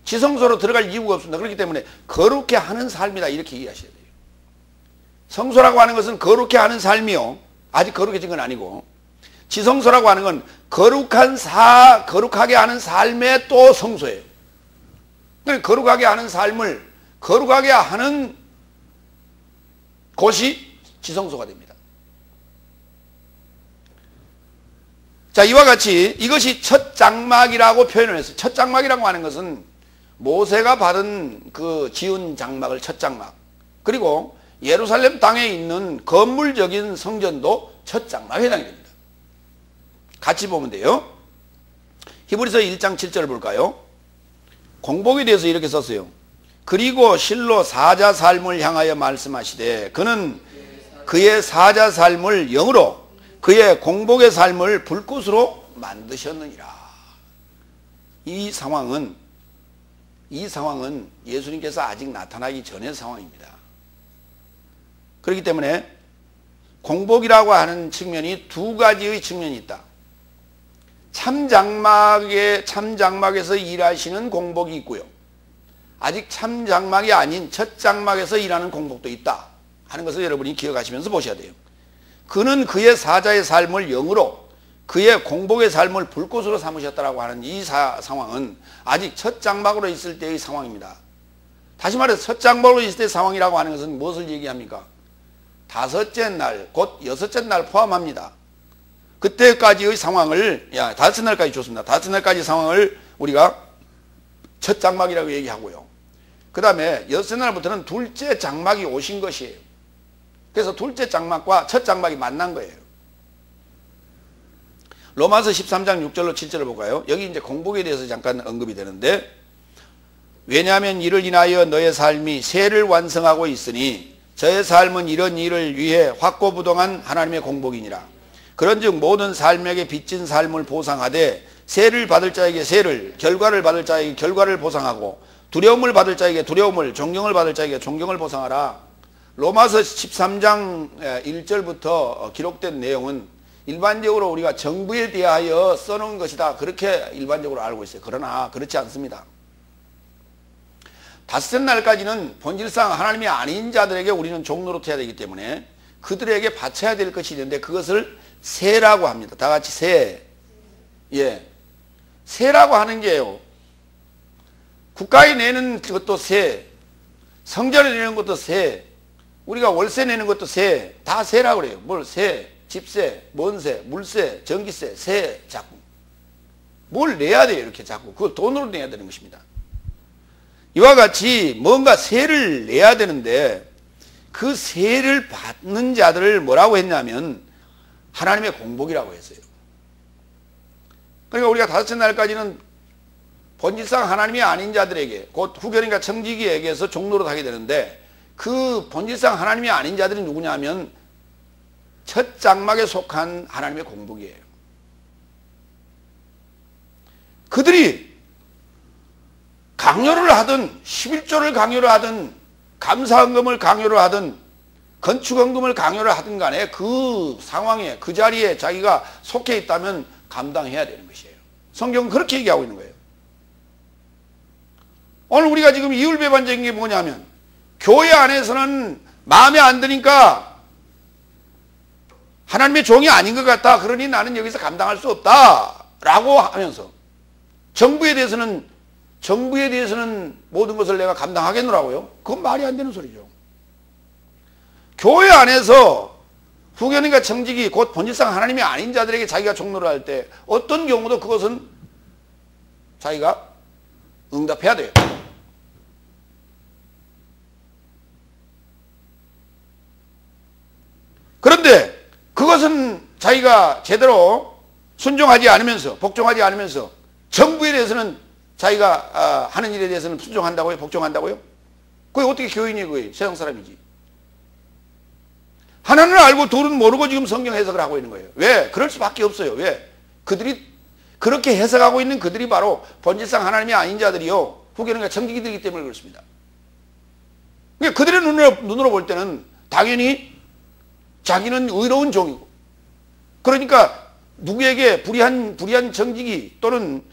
지성소로 들어갈 이유가 없습니다. 그렇기 때문에 거룩해 하는 삶이다 이렇게 이해하셔야 돼요. 성소라고 하는 것은 거룩해 하는 삶이요, 아직 거룩해진 건 아니고, 지성소라고 하는 건 거룩하게 하는 삶의 또 성소예요. 그러니까 거룩하게 하는 삶을 거룩하게 하는 곳이 지성소가 됩니다. 자, 이와 같이 이것이 첫 장막이라고 표현을 했어요. 첫 장막이라고 하는 것은 모세가 받은 그 지은 장막을 첫 장막, 그리고 예루살렘 땅에 있는 건물적인 성전도 첫 장막에 해당이 됩니다. 같이 보면 돼요. 히브리서 1장 7절을 볼까요? 공복에 대해서 이렇게 썼어요. 그리고 실로 사자 삶을 향하여 말씀하시되 그는 그의 사자 삶을 영으로 그의 공복의 삶을 불꽃으로 만드셨느니라. 이 상황은 예수님께서 아직 나타나기 전의 상황입니다. 그렇기 때문에 공복이라고 하는 측면이 두 가지의 측면이 있다. 참장막에서 일하시는 공복이 있고요, 아직 참장막이 아닌 첫 장막에서 일하는 공복도 있다 하는 것을 여러분이 기억하시면서 보셔야 돼요. 그는 그의 사자의 삶을 영으로 그의 공복의 삶을 불꽃으로 삼으셨다라고 하는 이 상황은 아직 첫 장막으로 있을 때의 상황입니다. 다시 말해서 첫 장막으로 있을 때의 상황이라고 하는 것은 무엇을 얘기합니까? 다섯째 날, 곧 여섯째 날 포함합니다. 그때까지의 상황을, 다섯 날까지 좋습니다. 다섯 날까지 상황을 우리가 첫 장막이라고 얘기하고요. 그 다음에 여섯째 날부터는 둘째 장막이 오신 것이에요. 그래서 둘째 장막과 첫 장막이 만난 거예요. 로마서 13장 6절로 7절을 볼까요? 여기 이제 공복에 대해서 잠깐 언급이 되는데, 왜냐하면 이를 인하여 너의 삶이 세를 완성하고 있으니 저의 삶은 이런 일을 위해 확고부동한 하나님의 공복이니라. 그런즉 모든 삶에게 빚진 삶을 보상하되 세를 받을 자에게 세를, 결과를 받을 자에게 결과를 보상하고 두려움을 받을 자에게 두려움을, 존경을 받을 자에게 존경을 보상하라. 로마서 13장 1절부터 기록된 내용은 일반적으로 우리가 정부에 대하여 써놓은 것이다, 그렇게 일반적으로 알고 있어요. 그러나 그렇지 않습니다. 다섯째 날까지는 본질상 하나님이 아닌 자들에게 우리는 종노릇해야 되기 때문에 그들에게 바쳐야 될 것이 있는데 그것을 세라고 합니다. 다 같이 세. 예, 세라고 하는 게요, 국가에 내는 것도 세, 성전에 내는 것도 세, 우리가 월세 내는 것도 세, 다 세라고 그래요. 뭘 세? 집세, 뭔세, 물세, 전기세, 세, 자꾸. 뭘 내야 돼요, 이렇게 자꾸. 그걸 돈으로 내야 되는 것입니다. 이와 같이 뭔가 세를 내야 되는데 그 세를 받는 자들을 뭐라고 했냐면 하나님의 공복이라고 했어요. 그러니까 우리가 다섯째 날까지는 본질상 하나님이 아닌 자들에게, 곧 후견인과 청지기에게서 종노릇하게 되는데, 그 본질상 하나님이 아닌 자들이 누구냐 하면 첫 장막에 속한 하나님의 공복이에요. 그들이 강요를 하든 11조를 강요를 하든 감사헌금을 강요를 하든 건축헌금을 강요를 하든 간에 그 상황에, 그 자리에 자기가 속해 있다면 감당해야 되는 것이에요. 성경은 그렇게 얘기하고 있는 거예요. 오늘 우리가 지금 이율배반적인 게 뭐냐면, 교회 안에서는 마음에 안 드니까 하나님의 종이 아닌 것 같다, 그러니 나는 여기서 감당할 수 없다 라고 하면서 정부에 대해서는 모든 것을 내가 감당하겠노라고요? 그건 말이 안 되는 소리죠. 교회 안에서 후견인과 청지기, 곧 본질상 하나님이 아닌 자들에게 자기가 종노를 할 때 어떤 경우도 그것은 자기가 응답해야 돼요. 그런데 그것은 자기가 제대로 순종하지 않으면서, 복종하지 않으면서 정부에 대해서는 자기가 하는 일에 대해서는 순종한다고요? 복종한다고요? 그게 어떻게 교인이 그게 세상 사람이지. 하나는 알고 둘은 모르고 지금 성경 해석을 하고 있는 거예요. 왜? 그럴 수밖에 없어요. 왜? 그들이 그렇게 해석하고 있는 그들이 바로 본질상 하나님이 아닌 자들이요, 후견인과 청지기들이기 때문에 그렇습니다. 그러니까 그들의 눈으로 볼 때는 당연히 자기는 의로운 종이고, 그러니까 누구에게 불의한 청지기 또는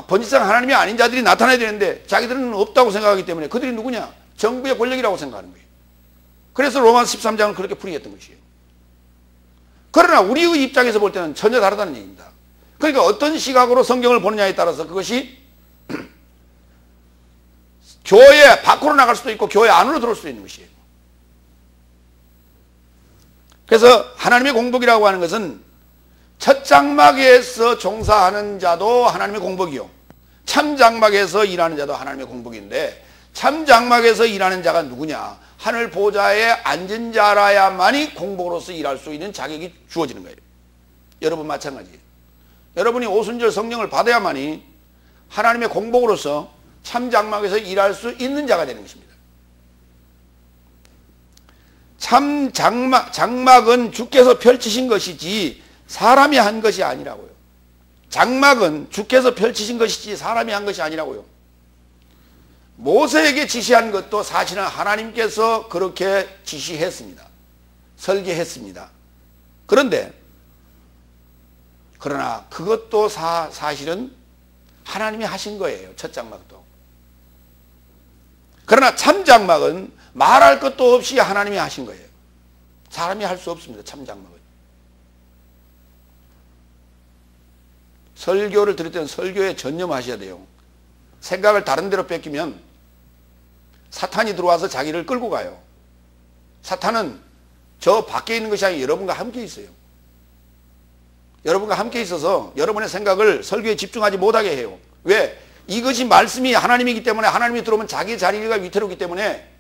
본질상 하나님이 아닌 자들이 나타나야 되는데 자기들은 없다고 생각하기 때문에 그들이 누구냐? 정부의 권력이라고 생각하는 거예요. 그래서 로마서 13장을 그렇게 풀이했던 것이에요. 그러나 우리의 입장에서 볼 때는 전혀 다르다는 얘기입니다. 그러니까 어떤 시각으로 성경을 보느냐에 따라서 그것이 교회 밖으로 나갈 수도 있고 교회 안으로 들어올 수도 있는 것이에요. 그래서 하나님의 공복이라고 하는 것은 첫 장막에서 종사하는 자도 하나님의 공복이요, 참 장막에서 일하는 자도 하나님의 공복인데, 참 장막에서 일하는 자가 누구냐? 하늘 보좌에 앉은 자라야만이 공복으로서 일할 수 있는 자격이 주어지는 거예요. 여러분 마찬가지예요. 여러분이 오순절 성령을 받아야만이 하나님의 공복으로서 참 장막에서 일할 수 있는 자가 되는 것입니다. 참 장막은 주께서 펼치신 것이지 사람이 한 것이 아니라고요. 장막은 주께서 펼치신 것이지 사람이 한 것이 아니라고요. 모세에게 지시한 것도 사실은 하나님께서 그렇게 지시했습니다. 설계했습니다. 그러나 그것도 사실은 하나님이 하신 거예요. 첫 장막도. 그러나 참 장막은 말할 것도 없이 하나님이 하신 거예요. 사람이 할 수 없습니다. 참 장막은. 설교를 들을 때는 설교에 전념하셔야 돼요. 생각을 다른 데로 뺏기면 사탄이 들어와서 자기를 끌고 가요. 사탄은 저 밖에 있는 것이 아니라 여러분과 함께 있어요. 여러분과 함께 있어서 여러분의 생각을 설교에 집중하지 못하게 해요. 왜? 이것이 말씀이 하나님이기 때문에, 하나님이 들어오면 자기 자리가 위태롭기 때문에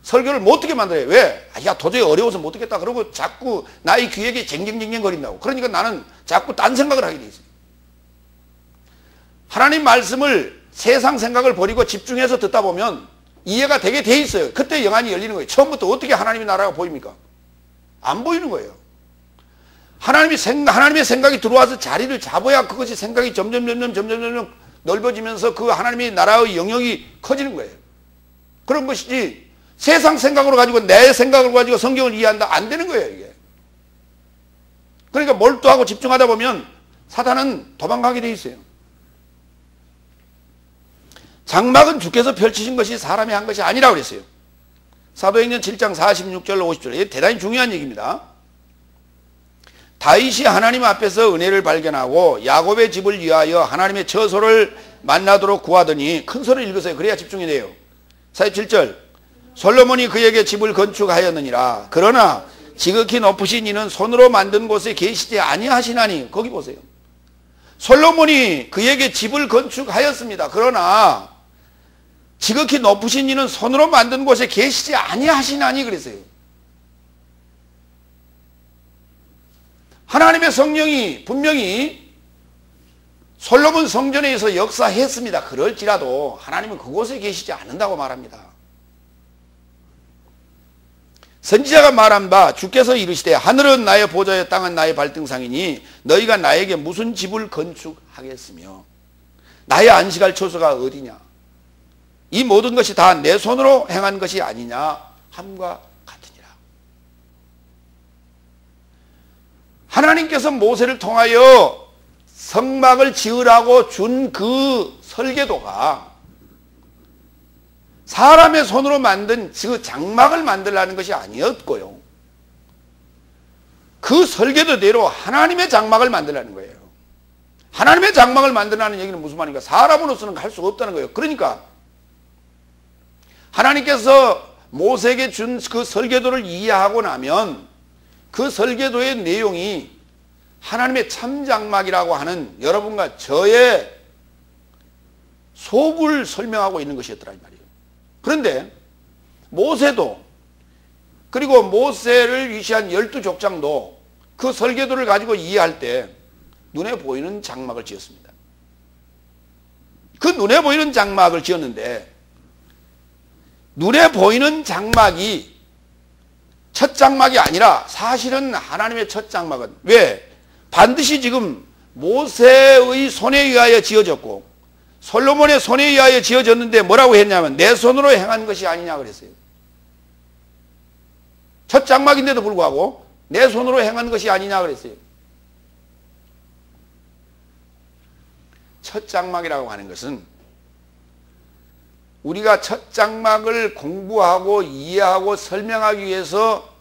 설교를 못 듣게 만들어요. 왜? 야, 도저히 어려워서 못 듣겠다. 그러고 자꾸 나의 귀에게 쟁쟁쟁쟁 거린다고. 그러니까 나는 자꾸 딴 생각을 하게 돼 있어요. 하나님 말씀을 세상 생각을 버리고 집중해서 듣다 보면 이해가 되게 돼 있어요. 그때 영안이 열리는 거예요. 처음부터 어떻게 하나님의 나라가 보입니까? 안 보이는 거예요. 하나님의 생각이 들어와서 자리를 잡아야 그것이 생각이 점점 넓어지면서 그 하나님의 나라의 영역이 커지는 거예요. 그런 것이지 세상 생각으로 가지고 내 생각을 가지고 성경을 이해한다, 안 되는 거예요, 이게. 그러니까 몰두하고 집중하다 보면 사탄은 도망가게 돼 있어요. 장막은 주께서 펼치신 것이 사람이 한 것이 아니라고 그랬어요. 사도행전 7장 46절 50절. 이게 대단히 중요한 얘기입니다. 다윗이 하나님 앞에서 은혜를 발견하고 야곱의 집을 위하여 하나님의 처소를 만나도록 구하더니, 큰 소리를 읽으세요. 그래야 집중이 돼요. 47절. 솔로몬이 그에게 집을 건축하였느니라. 그러나 지극히 높으신 이는 손으로 만든 곳에 계시지 아니하시나니. 거기 보세요. 솔로몬이 그에게 집을 건축하였습니다. 그러나 지극히 높으신 이는 손으로 만든 곳에 계시지 아니하시나니 그랬어요. 하나님의 성령이 분명히 솔로몬 성전에서 역사했습니다. 그럴지라도 하나님은 그곳에 계시지 않는다고 말합니다. 선지자가 말한 바 주께서 이르시되 하늘은 나의 보좌여 땅은 나의 발등상이니 너희가 나에게 무슨 집을 건축하겠으며 나의 안식할 처소가 어디냐. 이 모든 것이 다 내 손으로 행한 것이 아니냐 함과 같으니라. 하나님께서 모세를 통하여 성막을 지으라고 준 그 설계도가 사람의 손으로 만든 그 장막을 만들라는 것이 아니었고요. 그 설계도대로 하나님의 장막을 만들라는 거예요. 하나님의 장막을 만들라는 얘기는 무슨 말인가? 사람으로서는 할 수가 없다는 거예요. 그러니까 하나님께서 모세에게 준 그 설계도를 이해하고 나면 그 설계도의 내용이 하나님의 참장막이라고 하는 여러분과 저의 속을 설명하고 있는 것이었더라 이 말이에요. 그런데 모세도 그리고 모세를 위시한 12족장도 그 설계도를 가지고 이해할 때 눈에 보이는 장막을 지었습니다. 그 눈에 보이는 장막을 지었는데 눈에 보이는 장막이 첫 장막이 아니라 사실은 하나님의 첫 장막은 왜? 반드시 지금 모세의 손에 의하여 지어졌고 솔로몬의 손에 의하여 지어졌는데 뭐라고 했냐면 내 손으로 행한 것이 아니냐 그랬어요. 첫 장막인데도 불구하고 내 손으로 행한 것이 아니냐 그랬어요. 첫 장막이라고 하는 것은 우리가 첫 장막을 공부하고 이해하고 설명하기 위해서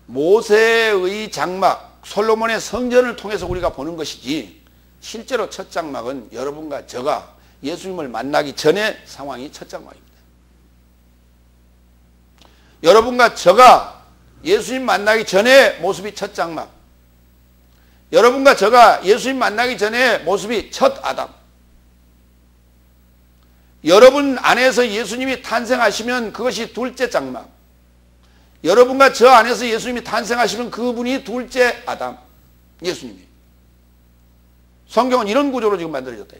모세의 장막, 솔로몬의 성전을 통해서 우리가 보는 것이지 실제로 첫 장막은 여러분과 저가 예수님을 만나기 전의 상황이 첫 장막입니다. 여러분과 저가 예수님 만나기 전의 모습이 첫 장막, 여러분과 저가 예수님 만나기 전의 모습이 첫 아담, 여러분 안에서 예수님이 탄생하시면 그것이 둘째 장막, 여러분과 저 안에서 예수님이 탄생하시면 그분이 둘째 아담, 예수님이. 성경은 이런 구조로 지금 만들어졌다.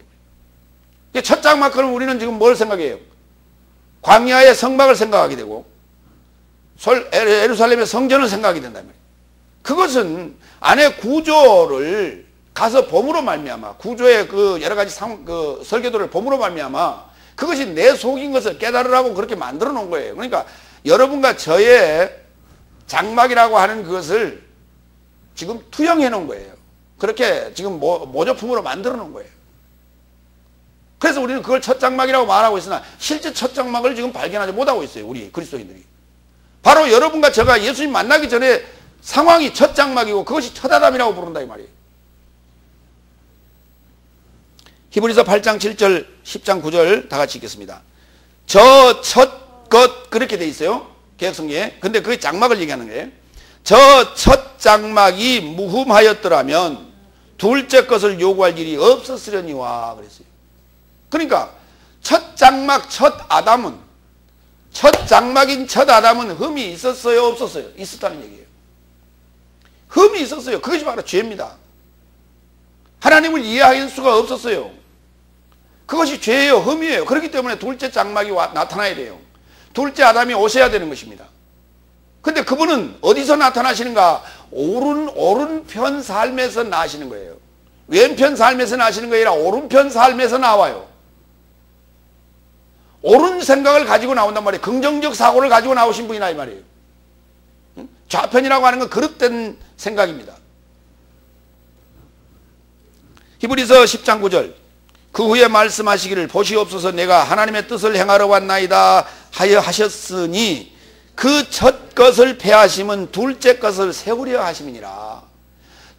첫 장막, 그럼 우리는 지금 뭘 생각해요? 광야의 성막을 생각하게 되고 예루살렘의 성전을 생각하게 된다는 거예요. 그것은 안에 구조를 가서 봄으로 말미암아 구조의 그 여러 가지 그 설계도를 봄으로 말미암아 그것이 내 속인 것을 깨달으라고 그렇게 만들어 놓은 거예요. 그러니까 여러분과 저의 장막이라고 하는 그것을 지금 투영해 놓은 거예요. 그렇게 지금 모조품으로 만들어 놓은 거예요. 그래서 우리는 그걸 첫 장막이라고 말하고 있으나 실제 첫 장막을 지금 발견하지 못하고 있어요. 우리 그리스도인들이. 바로 여러분과 제가 예수님 만나기 전에 상황이 첫 장막이고 그것이 첫 아담이라고 부른다 이 말이에요. 히브리서 8장 7절 10장 9절 다 같이 읽겠습니다. 저 첫 것 그렇게 돼 있어요. 개혁성경에. 근데 그게 장막을 얘기하는 거예요. 저 첫 장막이 무흠하였더라면 둘째 것을 요구할 일이 없었으려니와 그랬어요. 그러니까 첫 장막 첫 아담은 첫 장막인 첫 아담은 흠이 있었어요 없었어요? 있었다는 얘기예요. 흠이 있었어요. 그것이 바로 죄입니다. 하나님을 이해할 수가 없었어요. 그것이 죄예요. 흠이에요. 그렇기 때문에 둘째 장막이 나타나야 돼요. 둘째 아담이 오셔야 되는 것입니다. 근데 그분은 어디서 나타나시는가? 오른편 삶에서 나시는 거예요. 왼편 삶에서 나시는 게 아니라 오른편 삶에서 나와요. 옳은 생각을 가지고 나온단 말이에요. 긍정적 사고를 가지고 나오신 분이나 이 말이에요. 좌편이라고 하는 건 그릇된 생각입니다. 히브리서 10장 9절 그 후에 말씀하시기를 보시옵소서 내가 하나님의 뜻을 행하러 왔나이다 하여 하셨으니 그 첫 것을 폐하심은 둘째 것을 세우려 하심이니라.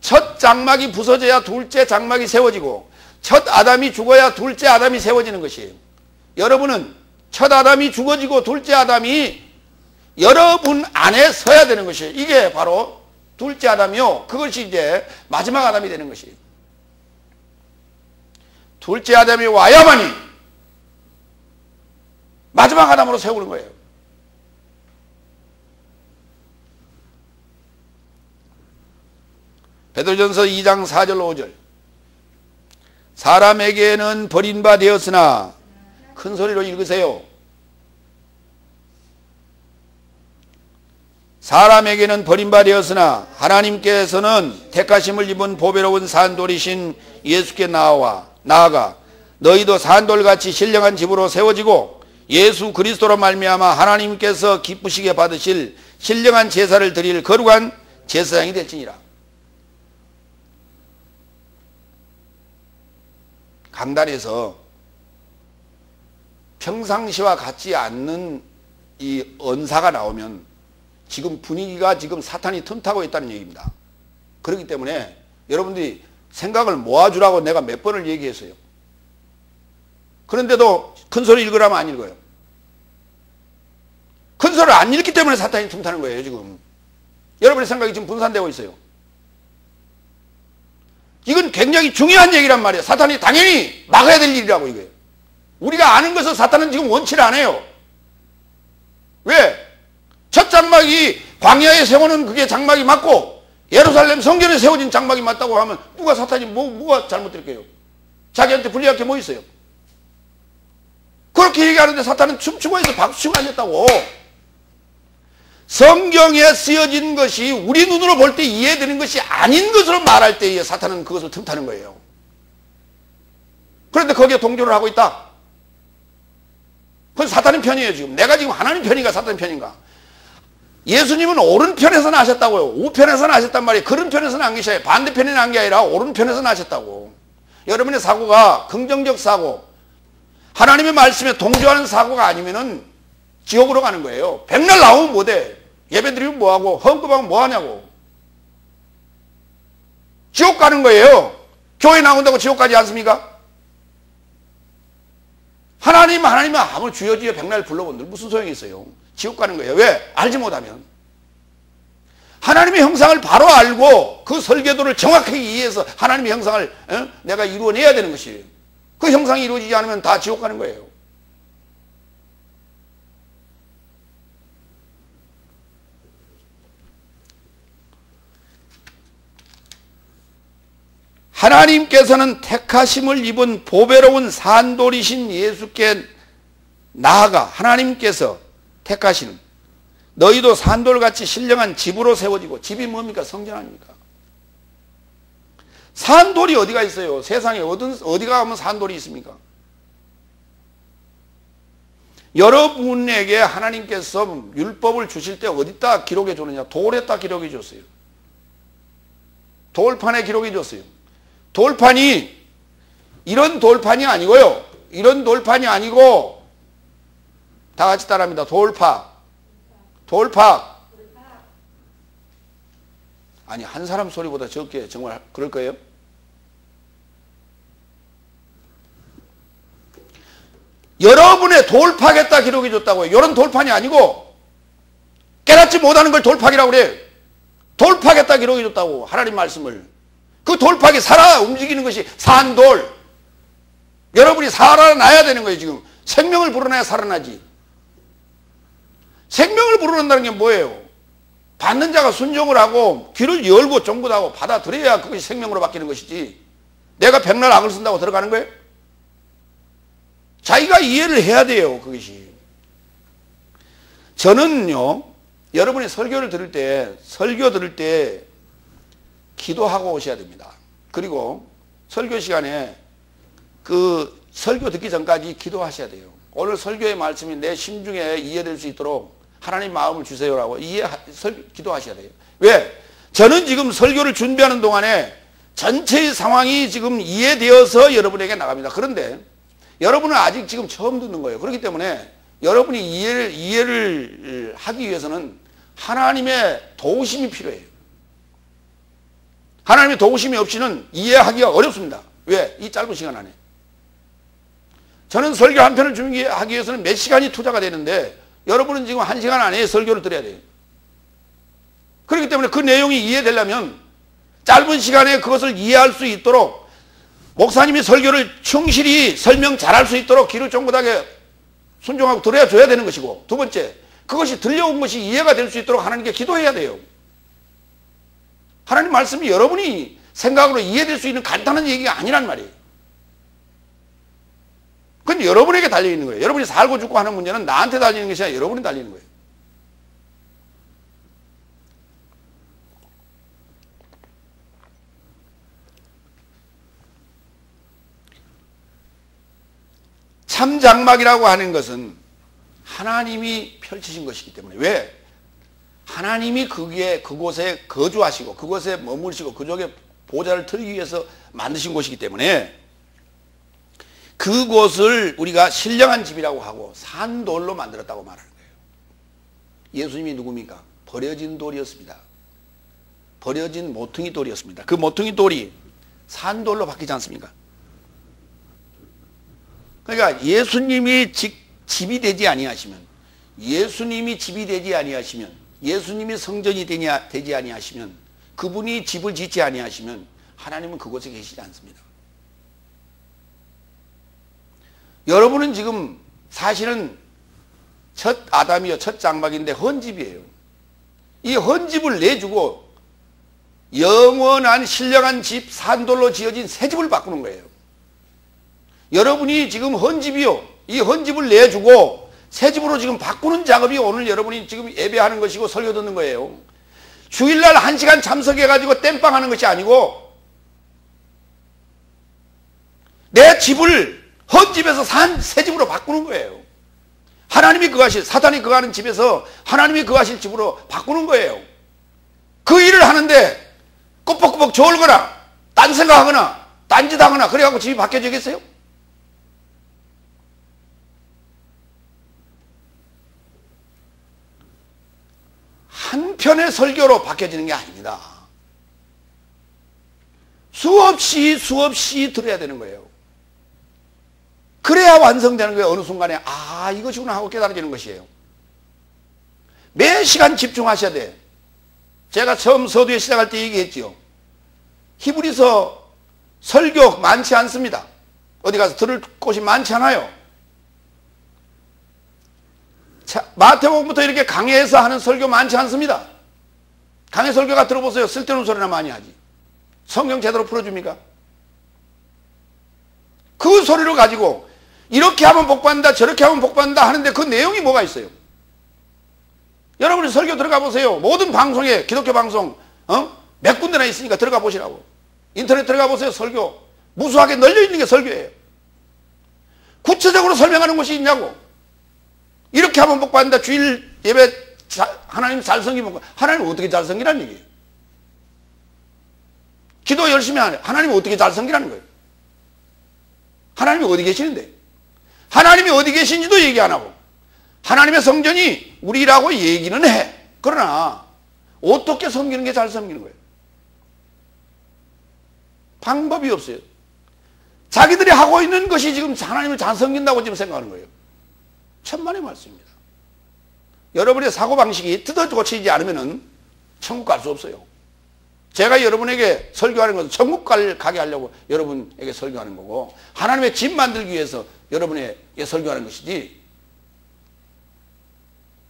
첫 장막이 부서져야 둘째 장막이 세워지고 첫 아담이 죽어야 둘째 아담이 세워지는 것이에요. 여러분은 첫 아담이 죽어지고 둘째 아담이 여러분 안에 서야 되는 것이에요. 이게 바로 둘째 아담이요. 그것이 이제 마지막 아담이 되는 것이에요. 둘째 아담이 와야만이 마지막 아담으로 세우는 거예요. 베드로전서 2장 4절 5절 사람에게는 버린 바 되었으나 큰 소리로 읽으세요. 사람에게는 버린 바 되었으나 하나님께서는 택하심을 입은 보배로운 산돌이신 예수께 나아가 너희도 산돌같이 신령한 집으로 세워지고 예수 그리스도로 말미암아 하나님께서 기쁘시게 받으실 신령한 제사를 드릴 거룩한 제사장이 될지니라. 강단에서 평상시와 같지 않는 이 언사가 나오면 지금 분위기가 지금 사탄이 틈타고 있다는 얘기입니다. 그렇기 때문에 여러분들이 생각을 모아주라고 내가 몇 번을 얘기했어요. 그런데도 큰 소리 읽으라면 안 읽어요. 큰 소리를 안 읽기 때문에 사탄이 틈타는 거예요, 지금. 여러분의 생각이 지금 분산되고 있어요. 이건 굉장히 중요한 얘기란 말이에요. 사탄이 당연히 막아야 될 일이라고 이거예요. 우리가 아는 것을 사탄은 지금 원치를 안 해요. 왜? 첫 장막이 광야에 세우는 그게 장막이 맞고 예루살렘 성전에 세워진 장막이 맞다고 하면 누가 사탄이 뭐가 잘못될게요? 자기한테 불리할 게 뭐 있어요? 그렇게 얘기하는데 사탄은 춤추고 해서 박수치고 앉았다고. 성경에 쓰여진 것이 우리 눈으로 볼 때 이해되는 것이 아닌 것으로 말할 때에 사탄은 그것을 틈타는 거예요. 그런데 거기에 동조를 하고 있다. 그건 사탄의 편이에요. 지금 내가 지금 하나님 편인가 사탄 편인가? 예수님은 오른편에서 나셨다고요. 우편에서 나셨단 말이에요. 그른편에서 난 것이 반대편에 난 게 아니라 오른편에서 나셨다고. 여러분의 사고가 긍정적 사고, 하나님의 말씀에 동조하는 사고가 아니면은 지옥으로 가는 거예요. 백날 나오면 뭐돼? 예배 드리면 뭐하고 헌금하면 뭐하냐고. 지옥 가는 거예요. 교회 나온다고 지옥 가지 않습니까? 하나님은 아무 주여 백날 불러본들 무슨 소용이 있어요? 지옥 가는 거예요. 왜? 알지 못하면. 하나님의 형상을 바로 알고 그 설계도를 정확하게 이해해서 하나님의 형상을 내가 이루어내야 되는 것이에요. 그 형상이 이루어지지 않으면 다 지옥 가는 거예요. 하나님께서는 택하심을 입은 보배로운 산돌이신 예수께 나아가 하나님께서 택하시는 너희도 산돌같이 신령한 집으로 세워지고, 집이 뭡니까? 성전 아닙니까? 산돌이 어디가 있어요? 세상에 어디가 가면 산돌이 있습니까? 여러분에게 하나님께서 율법을 주실 때 어디다 기록해 줬느냐? 돌에다 기록해 줬어요. 돌판에 기록해 줬어요. 돌판이 이런 돌판이 아니고요. 이런 돌판이 아니고, 다 같이 따라합니다. 돌파. 아니, 한 사람 소리보다 적게 정말 그럴 거예요? 여러분의 돌파겠다 기록해 줬다고요. 이런 돌판이 아니고 깨닫지 못하는 걸 돌파기라고 그래. 돌파겠다 기록해 줬다고. 하나님 말씀을. 그 돌파기 살아 움직이는 것이 산돌. 여러분이 살아나야 되는 거예요. 지금 생명을 불어내야 살아나지. 생명을 불어낸다는 게 뭐예요? 받는 자가 순종을 하고 귀를 열고 종구하고 받아들여야 그것이 생명으로 바뀌는 것이지. 내가 백날 악을 쓴다고 들어가는 거예요? 자기가 이해를 해야 돼요. 그것이. 저는요, 여러분이 설교 들을 때 기도하고 오셔야 됩니다. 그리고 설교 시간에 그 설교 듣기 전까지 기도하셔야 돼요. 오늘 설교의 말씀이 내 심중에 이해될 수 있도록 하나님 마음을 주세요라고 기도하셔야 돼요. 왜? 저는 지금 설교를 준비하는 동안에 전체의 상황이 지금 이해되어서 여러분에게 나갑니다. 그런데 여러분은 아직 지금 처음 듣는 거예요. 그렇기 때문에 여러분이 이해를 하기 위해서는 하나님의 도우심이 필요해요. 하나님의 도우심이 없이는 이해하기가 어렵습니다. 왜? 이 짧은 시간 안에. 저는 설교 한 편을 준비하기 위해서는 몇 시간이 투자가 되는데 여러분은 지금 1시간 안에 설교를 들어야 돼요. 그렇기 때문에 그 내용이 이해되려면 짧은 시간에 그것을 이해할 수 있도록 목사님이 설교를 충실히 설명 잘할 수 있도록 귀를 쫑긋하게 순종하고 들어줘야 되는 것이고, 두 번째, 그것이 들려온 것이 이해가 될 수 있도록 하나님께 기도해야 돼요. 하나님 말씀이 여러분이 생각으로 이해될 수 있는 간단한 얘기가 아니란 말이에요. 그건 여러분에게 달려있는 거예요. 여러분이 살고 죽고 하는 문제는 나한테 달리는 것이 아니라 여러분이 달리는 거예요. 참장막이라고 하는 것은 하나님이 펼치신 것이기 때문에, 왜? 하나님이 그곳에 거주하시고 그곳에 머무르시고 그쪽에 보좌를 틀기 위해서 만드신 곳이기 때문에 그곳을 우리가 신령한 집이라고 하고 산돌로 만들었다고 말하는 거예요. 예수님이 누굽니까? 버려진 돌이었습니다. 버려진 모퉁이 돌이었습니다. 그 모퉁이 돌이 산돌로 바뀌지 않습니까? 그러니까 예수님이 집이 되지 아니하시면, 예수님이 집이 되지 아니하시면, 예수님이 성전이 되지 아니하시면, 그분이 집을 짓지 아니하시면 하나님은 그곳에 계시지 않습니다. 여러분은 지금 사실은 첫 아담이요, 첫 장막인데 헌집이에요. 이 헌집을 내주고 영원한 신령한 집, 산돌로 지어진 새 집을 바꾸는 거예요. 여러분이 지금 헌집이요, 이 헌집을 내주고 새 집으로 지금 바꾸는 작업이 오늘 여러분이 지금 예배하는 것이고 설교 듣는 거예요. 주일날 1시간 참석해가지고 땜빵 하는 것이 아니고 내 집을 헌집에서 산 새 집으로 바꾸는 거예요. 하나님이 거하실, 사탄이 거하는 집에서 하나님이 거하실 집으로 바꾸는 거예요. 그 일을 하는데 꾸벅꾸벅 졸거나 딴 생각하거나 딴짓하거나 그래갖고 집이 바뀌어지겠어요? 한 편의 설교로 바뀌어지는 게 아닙니다. 수없이 들어야 되는 거예요. 그래야 완성되는 거예요. 어느 순간에 아, 이것이구나 하고 깨달아지는 것이에요. 매 시간 집중하셔야 돼. 제가 처음 서두에 시작할 때 얘기했지요. 히브리서 설교 많지 않습니다. 어디 가서 들을 곳이 많지 않아요. 마태복음부터 이렇게 강해서 하는 설교 많지 않습니다. 강해 설교가 들어보세요. 쓸데없는 소리나 많이 하지. 성경 제대로 풀어줍니까? 그 소리를 가지고 이렇게 하면 복받는다, 저렇게 하면 복받는다 하는데 그 내용이 뭐가 있어요? 여러분이 설교 들어가 보세요. 모든 방송에, 기독교 방송 몇 군데나 있으니까 들어가 보시라고. 인터넷 들어가 보세요. 설교 무수하게 널려 있는 게 설교예요. 구체적으로 설명하는 것이 있냐고. 이렇게 하면 복받는다, 주일 예배 하나님 잘 섬기면, 하나님 어떻게 잘 섬기라는 얘기예요? 기도 열심히 하네. 하나님 어떻게 잘 섬기라는 거예요? 하나님이 어디 계시는데? 하나님이 어디 계신지도 얘기 안 하고 하나님의 성전이 우리라고 얘기는 해. 그러나 어떻게 섬기는 게 잘 섬기는 거예요? 방법이 없어요. 자기들이 하고 있는 것이 지금 하나님을 잘 섬긴다고 지금 생각하는 거예요. 천만의 말씀입니다. 여러분의 사고방식이 뜯어 고치지 않으면 천국 갈 수 없어요. 제가 여러분에게 설교하는 것은 천국 가게 하려고 여러분에게 설교하는 거고, 하나님의 집 만들기 위해서 여러분에게 설교하는 것이지,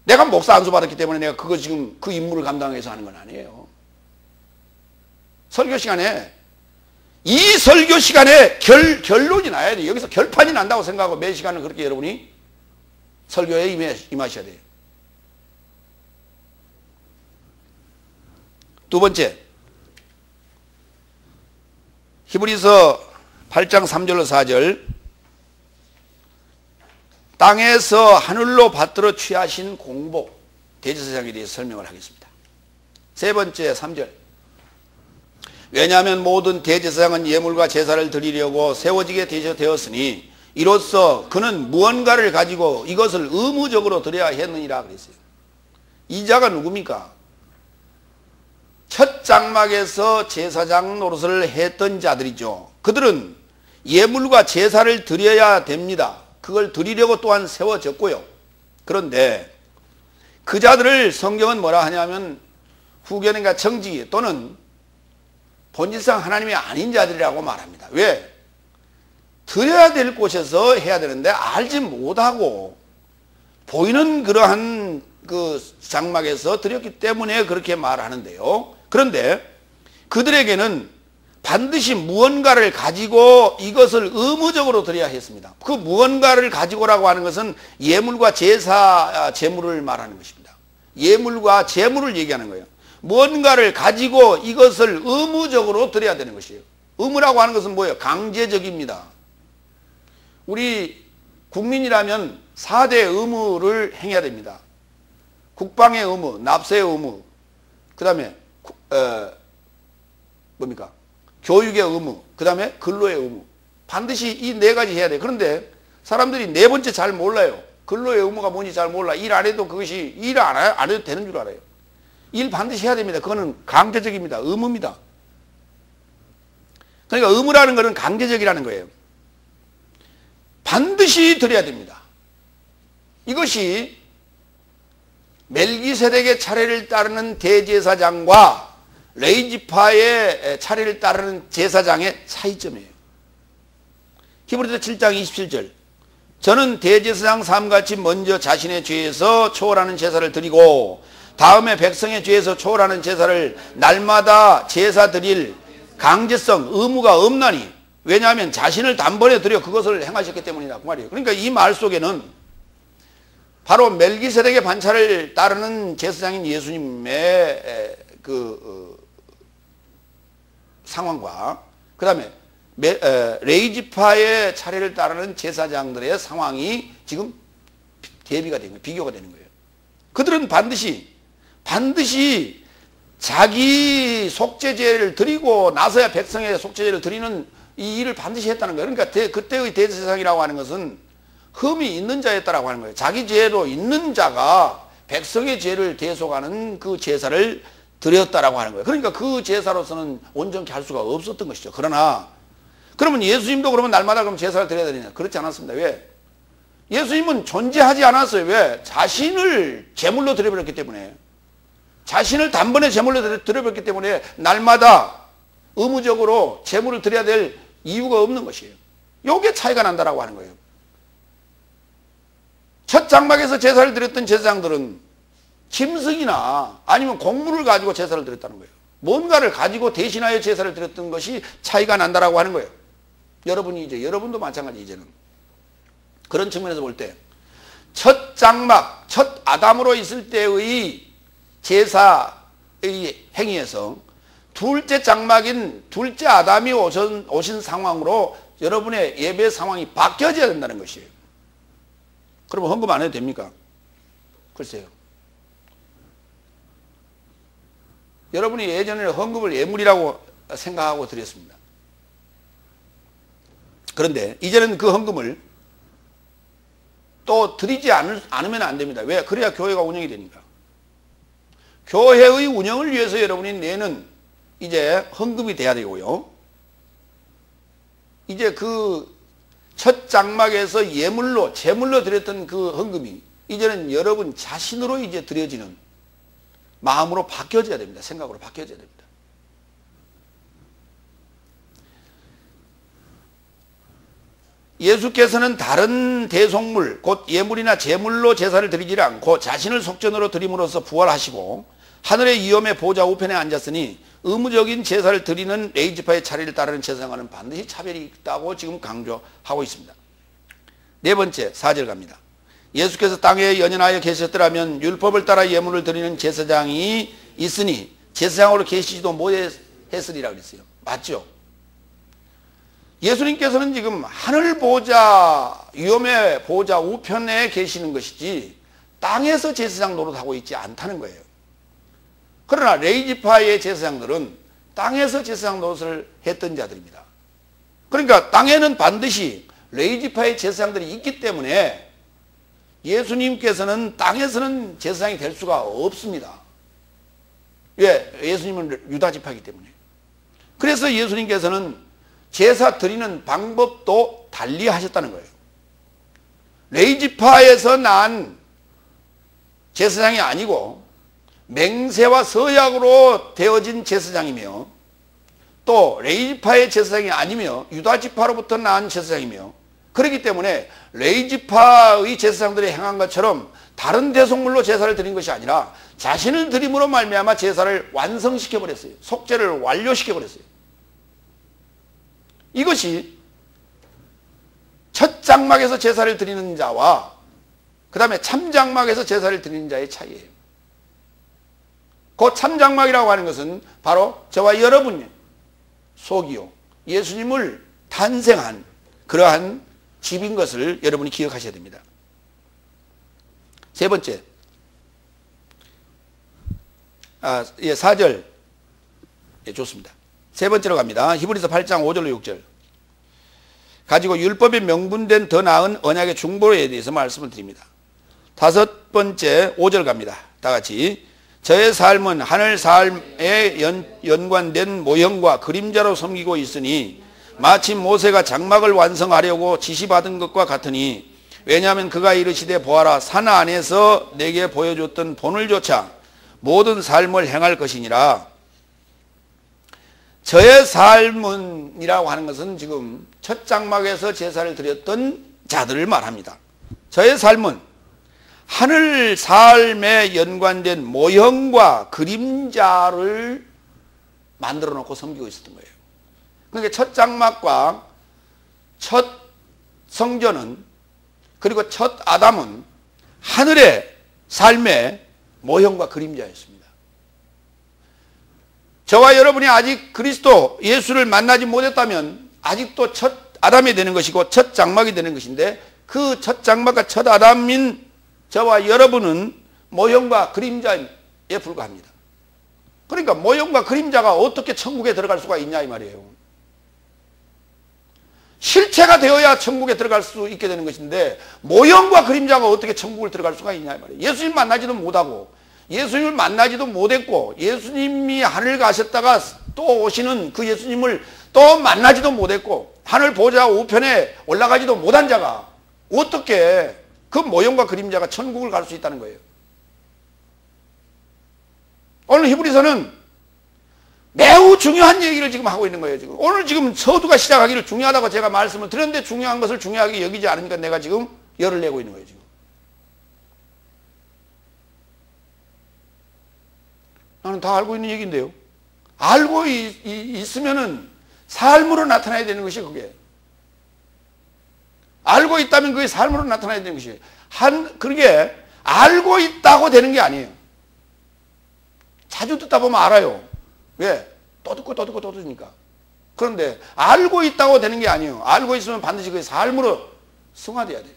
내가 목사 안수 받았기 때문에 내가 그거 지금 그 임무를 감당해서 하는 건 아니에요. 설교 시간에, 이 설교 시간에 결론이 나야 돼. 여기서 결판이 난다고 생각하고 매 시간은 그렇게 여러분이 설교에 임하셔야 돼요. 두 번째, 히브리서 8장 3절로 4절, 땅에서 하늘로 받들어 취하신 공복, 대제사장에 대해서 설명을 하겠습니다. 세 번째 3절, 왜냐하면 모든 대제사장은 예물과 제사를 드리려고 세워지게 되었으니 이로써 그는 무언가를 가지고 이것을 의무적으로 드려야 했느니라 그랬어요. 이 자가 누굽니까? 첫 장막에서 제사장 노릇을 했던 자들이죠. 그들은 예물과 제사를 드려야 됩니다. 그걸 드리려고 또한 세워졌고요. 그런데 그 자들을 성경은 뭐라 하냐면 후견인과 정지 또는 본질상 하나님이 아닌 자들이라고 말합니다. 왜? 드려야 될 곳에서 해야 되는데 알지 못하고 보이는 그러한 그 장막에서 드렸기 때문에 그렇게 말하는데요. 그런데 그들에게는 반드시 무언가를 가지고 이것을 의무적으로 드려야 했습니다. 그 무언가를 가지고라고 하는 것은 예물과 제사, 제물을 말하는 것입니다. 예물과 제물을 얘기하는 거예요. 무언가를 가지고 이것을 의무적으로 드려야 되는 것이에요. 의무라고 하는 것은 뭐예요? 강제적입니다. 우리 국민이라면 4대 의무를 행해야 됩니다. 국방의 의무, 납세의 의무, 그 다음에 뭡니까? 교육의 의무, 그 다음에 근로의 의무. 반드시 이 4가지 해야 돼요. 그런데 사람들이 4번째 잘 몰라요. 근로의 의무가 뭔지 잘 몰라. 일 안 해도 그것이 일 안 해도 되는 줄 알아요. 일 반드시 해야 됩니다. 그거는 강제적입니다. 의무입니다. 그러니까 의무라는 것은 강제적이라는 거예요. 반드시 드려야 됩니다. 이것이 멜기세덱의 차례를 따르는 대제사장과 레위지파의 차례를 따르는 제사장의 차이점이에요. 히브리서 7장 27절. 저는 대제사장 삶같이 먼저 자신의 죄에서 초월하는 제사를 드리고 다음에 백성의 죄에서 초월하는 제사를 날마다 제사 드릴 강제성, 의무가 없나니, 왜냐하면 자신을 단번에 드려 그것을 행하셨기 때문이다 그 말이에요. 그러니까 이 말 속에는 바로 멜기세덱의 반차를 따르는 제사장인 예수님의 상황과 그 다음에 레위지파의 차례를 따르는 제사장들의 상황이 지금 대비가 되는 거예요. 비교가 되는 거예요. 그들은 반드시 자기 속죄제를 드리고 나서야 백성의 속죄제를 드리는 이 일을 반드시 했다는 거예요. 그러니까 그때의 대제사장이라고 하는 것은 흠이 있는 자였다라고 하는 거예요. 자기 죄로 있는 자가 백성의 죄를 대속하는 그 제사를 드렸다라고 하는 거예요. 그러니까 그 제사로서는 온전히 할 수가 없었던 것이죠. 그러나 그러면 예수님도 그러면 날마다 그럼 제사를 드려야 되느냐? 그렇지 않았습니다. 왜? 예수님은 존재하지 않았어요. 왜? 자신을 제물로 드려버렸기 때문에, 자신을 단번에 제물로 드려버렸기 때문에 날마다 의무적으로 제물을 드려야 될 이유가 없는 것이에요. 요게 차이가 난다라고 하는 거예요. 첫 장막에서 제사를 드렸던 제사장들은 짐승이나 아니면 곡물을 가지고 제사를 드렸다는 거예요. 뭔가를 가지고 대신하여 제사를 드렸던 것이 차이가 난다라고 하는 거예요. 여러분도 마찬가지. 이제는 그런 측면에서 볼 때 첫 장막, 첫 아담으로 있을 때의 제사의 행위에서 둘째 장막인 둘째 아담이 오신 상황으로 여러분의 예배 상황이 바뀌어져야 된다는 것이에요. 그러면 헌금 안 해도 됩니까? 글쎄요. 여러분이 예전에 헌금을 예물이라고 생각하고 드렸습니다. 그런데 이제는 그 헌금을 또 드리지 않으면 안 됩니다. 왜? 그래야 교회가 운영이 되니까. 교회의 운영을 위해서 여러분이 내는 이제 헌금이 돼야 되고요. 이제 그 첫 장막에서 예물로, 제물로 드렸던 그 헌금이 이제는 여러분 자신으로 이제 드려지는 마음으로 바뀌어져야 됩니다. 생각으로 바뀌어져야 됩니다. 예수께서는 다른 대속물, 곧 예물이나 제물로 제사를 드리지 않고 자신을 속전으로 드림으로써 부활하시고 하늘의 위엄의 보좌 우편에 앉았으니 의무적인 제사를 드리는 레위지파의 차례를 따르는 제사장과는 반드시 차별이 있다고 지금 강조하고 있습니다. 네 번째, 4절 갑니다. 예수께서 땅에 연연하여 계셨더라면 율법을 따라 예물을 드리는 제사장이 있으니 제사장으로 계시지도 못했으리라 그랬어요. 맞죠? 예수님께서는 지금 하늘 보좌, 위엄의 보좌 우편에 계시는 것이지 땅에서 제사장 노릇하고 있지 않다는 거예요. 그러나 레위지파의 제사장들은 땅에서 제사장 노릇을 했던 자들입니다. 그러니까 땅에는 반드시 레위지파의 제사장들이 있기 때문에 예수님께서는 땅에서는 제사장이 될 수가 없습니다. 왜? 예수님은 유다지파이기 때문에. 그래서 예수님께서는 제사 드리는 방법도 달리 하셨다는 거예요. 레위지파에서 난 제사장이 아니고 맹세와 서약으로 되어진 제사장이며 또 레위지파의 제사장이 아니며 유다지파로부터 나온 제사장이며, 그렇기 때문에 레위지파의 제사장들이 행한 것처럼 다른 대속물로 제사를 드린 것이 아니라 자신을 드림으로 말미암아 제사를 완성시켜 버렸어요. 속죄를 완료시켜 버렸어요. 이것이 첫 장막에서 제사를 드리는 자와 그 다음에 참장막에서 제사를 드리는 자의 차이예요. 그 참장막이라고 하는 것은 바로 저와 여러분의 속이요, 예수님을 탄생한 그러한 집인 것을 여러분이 기억하셔야 됩니다. 세 번째, 4절. 예, 좋습니다. 세 번째로 갑니다. 히브리서 8장 5절로 6절. 가지고 율법에 명분된 더 나은 언약의 중보에 대해서 말씀을 드립니다. 다섯 번째 5절 갑니다. 다 같이. 저의 삶은 하늘 삶에 연관된 모형과 그림자로 섬기고 있으니 마침 모세가 장막을 완성하려고 지시받은 것과 같으니, 왜냐하면 그가 이르시되 보아라, 산 안에서 내게 보여줬던 본을 조차 모든 삶을 행할 것이니라. 저의 삶은 이라고 하는 것은 지금 첫 장막에서 제사를 드렸던 자들을 말합니다. 저의 삶은 하늘 삶에 연관된 모형과 그림자를 만들어 놓고 섬기고 있었던 거예요. 그러니까 첫 장막과 첫 성전은, 그리고 첫 아담은 하늘의 삶의 모형과 그림자였습니다. 저와 여러분이 아직 그리스도 예수를 만나지 못했다면 아직도 첫 아담이 되는 것이고 첫 장막이 되는 것인데, 그 첫 장막과 첫 아담인 저와 여러분은 모형과 그림자에 불과합니다. 그러니까 모형과 그림자가 어떻게 천국에 들어갈 수가 있냐 이 말이에요. 실체가 되어야 천국에 들어갈 수 있게 되는 것인데, 모형과 그림자가 어떻게 천국을 들어갈 수가 있냐 이 말이에요. 예수님 만나지도 못하고, 예수님을 만나지도 못했고, 예수님이 하늘 가셨다가 또 오시는 그 예수님을 또 만나지도 못했고, 하늘 보좌 우편에 올라가지도 못한 자가 어떻게 그 모형과 그림자가 천국을 갈 수 있다는 거예요. 오늘 히브리서는 매우 중요한 얘기를 지금 하고 있는 거예요. 지금 오늘 지금 서두가 시작하기를 중요하다고 제가 말씀을 드렸는데, 중요한 것을 중요하게 여기지 않으니까 내가 지금 열을 내고 있는 거예요. 지금 나는 다 알고 있는 얘기인데요. 알고 있으면은 삶으로 나타나야 되는 것이 그게. 알고 있다면 그게 삶으로 나타나야 되는 것이에요. 그게 알고 있다고 되는 게 아니에요. 자주 듣다 보면 알아요. 왜? 또 듣고 또 듣고 또 듣으니까. 그런데 알고 있다고 되는 게 아니에요. 알고 있으면 반드시 그게 삶으로 승화돼야 돼요.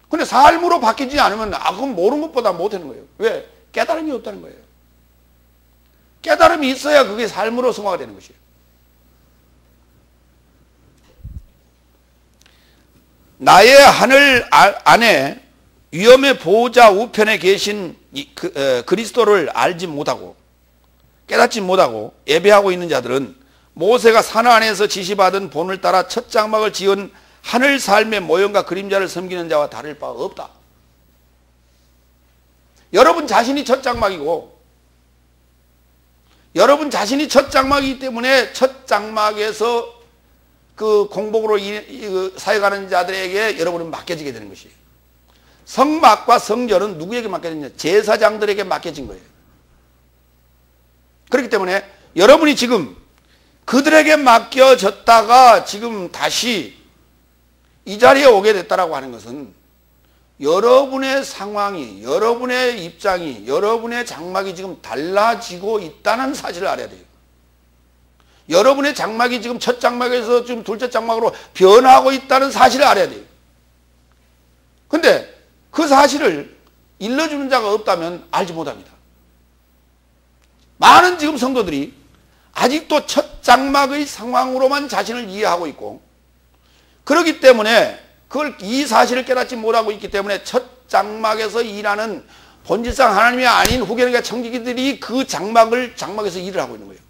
근데 삶으로 바뀌지 않으면 그건 모르는 것보다 못하는 거예요. 왜? 깨달음이 없다는 거예요. 깨달음이 있어야 그게 삶으로 승화가 되는 것이에요. 나의 하늘 안에 위엄의 보호자 우편에 계신 그리스도를 알지 못하고 깨닫지 못하고 예배하고 있는 자들은 모세가 산 안에서 지시받은 본을 따라 첫 장막을 지은 하늘 삶의 모형과 그림자를 섬기는 자와 다를 바가 없다. 여러분 자신이 첫 장막이고, 여러분 자신이 첫 장막이기 때문에 첫 장막에서 그 공복으로 사역하는 자들에게 여러분은 맡겨지게 되는 것이에요. 성막과 성전은 누구에게 맡겨졌냐? 제사장들에게 맡겨진 거예요. 그렇기 때문에 여러분이 지금 그들에게 맡겨졌다가 지금 다시 이 자리에 오게 됐다라고 하는 것은 여러분의 상황이, 여러분의 입장이, 여러분의 장막이 지금 달라지고 있다는 사실을 알아야 돼요. 여러분의 장막이 지금 첫 장막에서 지금 둘째 장막으로 변하고 있다는 사실을 알아야 돼요. 근데 그 사실을 일러주는 자가 없다면 알지 못합니다. 많은 지금 성도들이 아직도 첫 장막의 상황으로만 자신을 이해하고 있고, 그렇기 때문에 이 사실을 깨닫지 못하고 있기 때문에 첫 장막에서 일하는 본질상 하나님이 아닌 후계자가 청지기들이 그 장막에서 일을 하고 있는 거예요.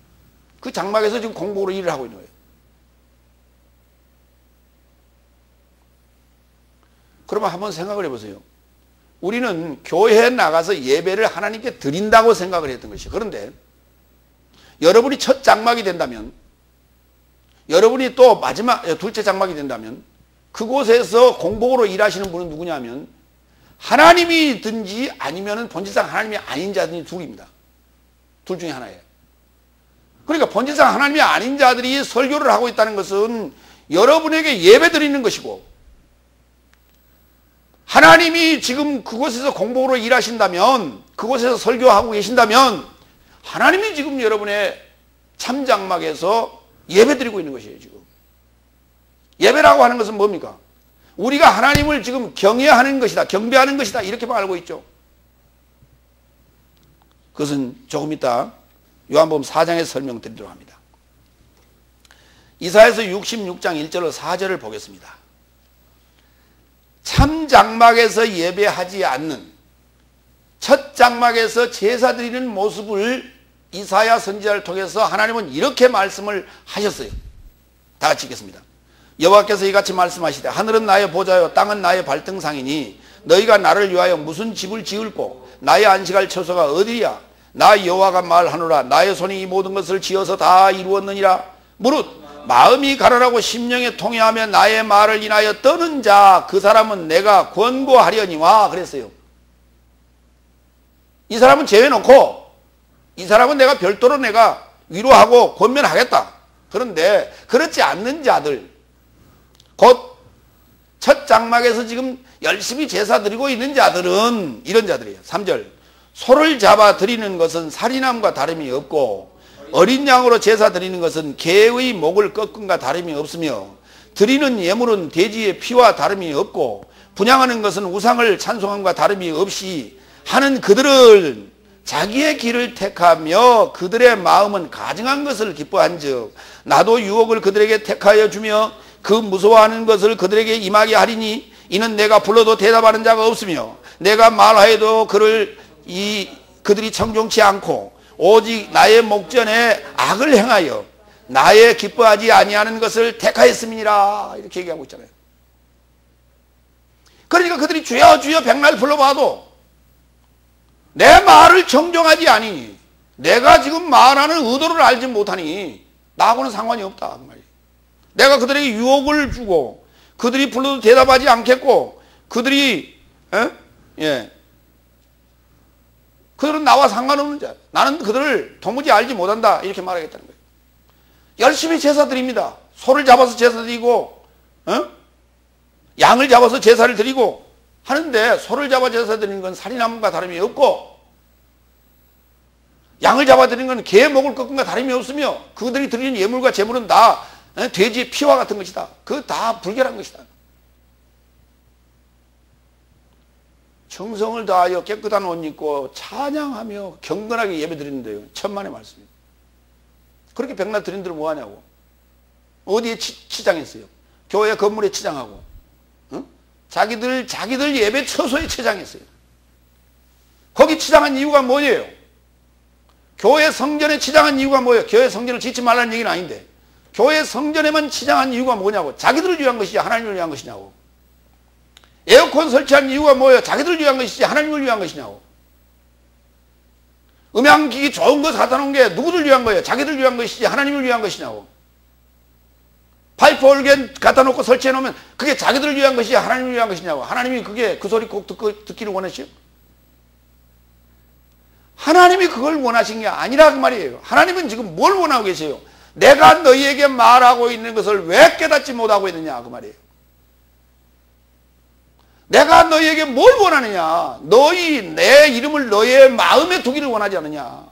그 장막에서 지금 공복으로 일을 하고 있는 거예요. 그러면 한번 생각을 해보세요. 우리는 교회에 나가서 예배를 하나님께 드린다고 생각을 했던 것이에요. 그런데 여러분이 첫 장막이 된다면, 여러분이 또 둘째 장막이 된다면, 그곳에서 공복으로 일하시는 분은 누구냐면 하나님이든지 아니면 본질상 하나님이 아닌 자들이 둘입니다. 둘 중에 하나예요. 그러니까 본질상 하나님이 아닌 자들이 설교를 하고 있다는 것은 여러분에게 예배 드리는 것이고, 하나님이 지금 그곳에서 공복으로 일하신다면, 그곳에서 설교하고 계신다면 하나님이 지금 여러분의 참장막에서 예배 드리고 있는 것이에요. 지금 예배라고 하는 것은 뭡니까? 우리가 하나님을 지금 경외하는 것이다, 경배하는 것이다, 이렇게만 알고 있죠. 그것은 조금 이따 요한복음 4장에서 설명드리도록 합니다. 이사야서 66장 1절로 4절을 보겠습니다. 참 장막에서 예배하지 않는, 첫 장막에서 제사 드리는 모습을 이사야 선지자를 통해서 하나님은 이렇게 말씀을 하셨어요. 다 같이 읽겠습니다. 여호와께서 이같이 말씀하시되 하늘은 나의 보좌요 땅은 나의 발등상이니 너희가 나를 위하여 무슨 집을 지을꼬 나의 안식할 처소가 어디야? 나 여호와가 말하노라 나의 손이 이 모든 것을 지어서 다 이루었느니라. 무릇 마음이 가라라고 심령에 통회하며 나의 말을 인하여 떠는 자 그 사람은 내가 권고하려니와 그랬어요. 이 사람은 제외놓고 이 사람은 내가 별도로 내가 위로하고 권면하겠다. 그런데 그렇지 않는 자들, 곧 첫 장막에서 지금 열심히 제사 드리고 있는 자들은 이런 자들이에요. 3절 소를 잡아 드리는 것은 살인함과 다름이 없고 어린 양으로 제사 드리는 것은 개의 목을 꺾음과 다름이 없으며 드리는 예물은 돼지의 피와 다름이 없고 분향하는 것은 우상을 찬송함과 다름이 없이 하는 그들을 자기의 길을 택하며 그들의 마음은 가증한 것을 기뻐한즉 나도 유혹을 그들에게 택하여 주며 그 무서워하는 것을 그들에게 임하게 하리니 이는 내가 불러도 대답하는 자가 없으며 내가 말하여도 그들이 청종치 않고 오직 나의 목전에 악을 행하여 나의 기뻐하지 아니하는 것을 택하였음이니라. 이렇게 얘기하고 있잖아요. 그러니까 그들이 주여 주여 백날 불러봐도 내 말을 청종하지 아니니, 내가 지금 말하는 의도를 알지 못하니 나하고는 상관이 없다 그 말이에요. 내가 그들에게 유혹을 주고 그들이 불러도 대답하지 않겠고 그들이 그들은 나와 상관없는 자, 나는 그들을 도무지 알지 못한다 이렇게 말하겠다는 거예요. 열심히 제사 드립니다. 소를 잡아서 제사 드리고 양을 잡아서 제사를 드리고 하는데 소를 잡아 제사 드리는 건 살인함과 다름이 없고 양을 잡아 드리는 건 개의 목을 꺾음과 다름이 없으며 그들이 드리는 예물과 제물은 다 돼지의 피와 같은 것이다. 그거 다 불결한 것이다. 정성을 다하여 깨끗한 옷 입고 찬양하며 경건하게 예배 드리는데요. 천만의 말씀입니다. 그렇게 백날 드린 들은 뭐하냐고. 어디에 치장했어요? 교회 건물에 치장하고 자기들 예배 처소에 치장했어요. 거기 치장한 이유가 뭐예요? 교회 성전에 치장한 이유가 뭐예요? 교회 성전을 짓지 말라는 얘기는 아닌데 교회 성전에만 치장한 이유가 뭐냐고. 자기들을 위한 것이지 하나님을 위한 것이냐고. 에어컨 설치한 이유가 뭐예요? 자기들을 위한 것이지 하나님을 위한 것이냐고. 음향기기 좋은 거 사다 놓은 게 누구들 위한 거예요? 자기들 위한 것이지 하나님을 위한 것이냐고. 파이프 올겐 갖다 놓고 설치해 놓으면 그게 자기들을 위한 것이지 하나님을 위한 것이냐고. 하나님이 그게 그 소리 꼭 듣기를 원하시오? 하나님이 그걸 원하신 게 아니라 그 말이에요. 하나님은 지금 뭘 원하고 계세요? 내가 너희에게 말하고 있는 것을 왜 깨닫지 못하고 있느냐 그 말이에요. 내가 너희에게 뭘 원하느냐? 너희 내 이름을 너희의 마음에 두기를 원하지 않느냐?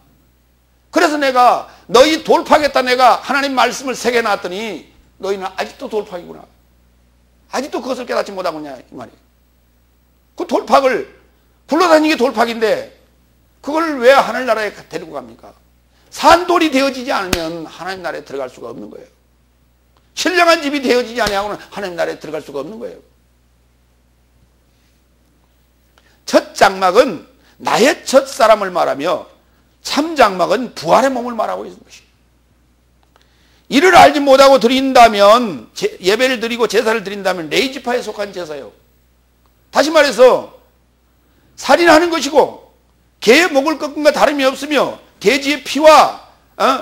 그래서 내가 너희 돌파하겠다 내가 하나님 말씀을 새겨놨더니 너희는 아직도 돌파이구나. 아직도 그것을 깨닫지 못하고 있냐 이 말이에요. 그 돌팍을 굴러다니는 게 돌팍인데 그걸 왜 하늘나라에 데리고 갑니까? 산돌이 되어지지 않으면 하나님 나라에 들어갈 수가 없는 거예요. 신령한 집이 되어지지 아니하고는 하나님 나라에 들어갈 수가 없는 거예요. 첫 장막은 나의 첫 사람을 말하며 참 장막은 부활의 몸을 말하고 있는 것이에요. 이를 알지 못하고 드린다면 예배를 드리고 제사를 드린다면 레이지파에 속한 제사예요. 다시 말해서 살인하는 것이고 개의 목을 꺾은 것 다름이 없으며 돼지의 피와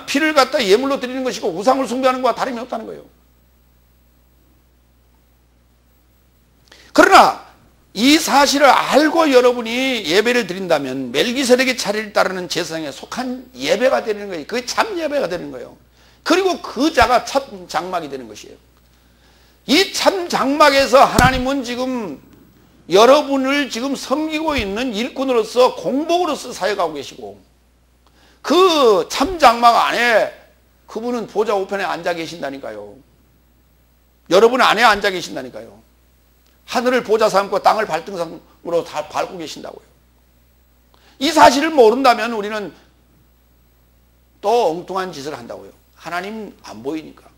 피를 갖다 예물로 드리는 것이고 우상을 숭배하는 것과 다름이 없다는 거예요. 그러나 이 사실을 알고 여러분이 예배를 드린다면 멜기세덱의 차례를 따르는 제사장에 속한 예배가 되는 거예요. 그게 참 예배가 되는 거예요. 그리고 그 자가 참 장막이 되는 것이에요. 이 참 장막에서 하나님은 지금 여러분을 지금 섬기고 있는 일꾼으로서 공복으로서 사역하고 계시고 그 참 장막 안에 그분은 보좌 우편에 앉아 계신다니까요. 여러분 안에 앉아 계신다니까요. 하늘을 보좌 삼고 땅을 발등상으로 다 밟고 계신다고요. 이 사실을 모른다면 우리는 또 엉뚱한 짓을 한다고요. 하나님 안 보이니까.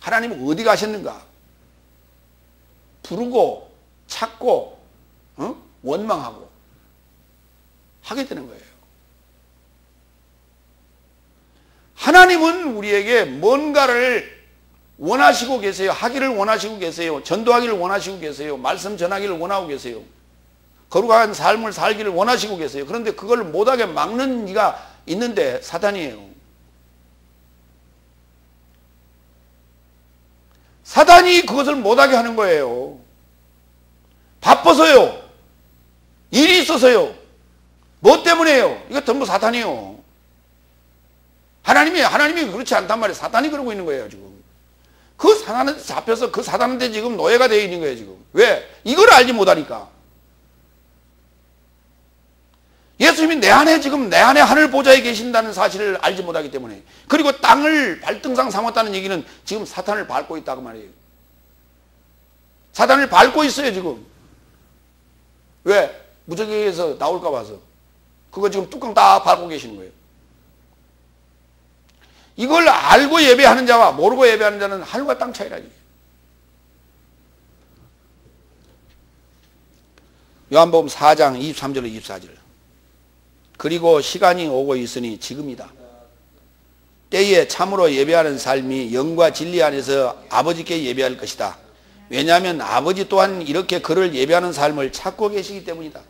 하나님 어디 가셨는가? 부르고 찾고 원망하고 하게 되는 거예요. 하나님은 우리에게 뭔가를 원하시고 계세요. 하기를 원하시고 계세요. 전도하기를 원하시고 계세요. 말씀 전하기를 원하고 계세요. 거룩한 삶을 살기를 원하시고 계세요. 그런데 그걸 못하게 막는 이가 있는데 사단이에요. 사단이 그것을 못하게 하는 거예요. 바빠서요. 일이 있어서요. 뭐 때문에요? 이거 전부 사탄이에요. 하나님이 그렇지 않단 말이에요. 사탄이 그러고 있는 거예요, 지금. 그 사단한테 잡혀서 그 사단한테 지금 노예가 되어 있는 거예요, 지금. 왜? 이걸 알지 못하니까. 예수님이 내 안에 하늘 보좌에 계신다는 사실을 알지 못하기 때문에. 그리고 땅을 발등상 삼았다는 얘기는 지금 사탄을 밟고 있다고 말이에요. 사탄을 밟고 있어요, 지금. 왜? 무적에서 나올까 봐서. 그거 지금 뚜껑 다 밟고 계시는 거예요. 이걸 알고 예배하는 자와 모르고 예배하는 자는 하늘과 땅 차이라니. 요한복음 4장 23절로 24절. 그리고 시간이 오고 있으니 지금이다. 때에 참으로 예배하는 삶이 영과 진리 안에서 아버지께 예배할 것이다. 왜냐하면 아버지 또한 이렇게 그를 예배하는 삶을 찾고 계시기 때문이다.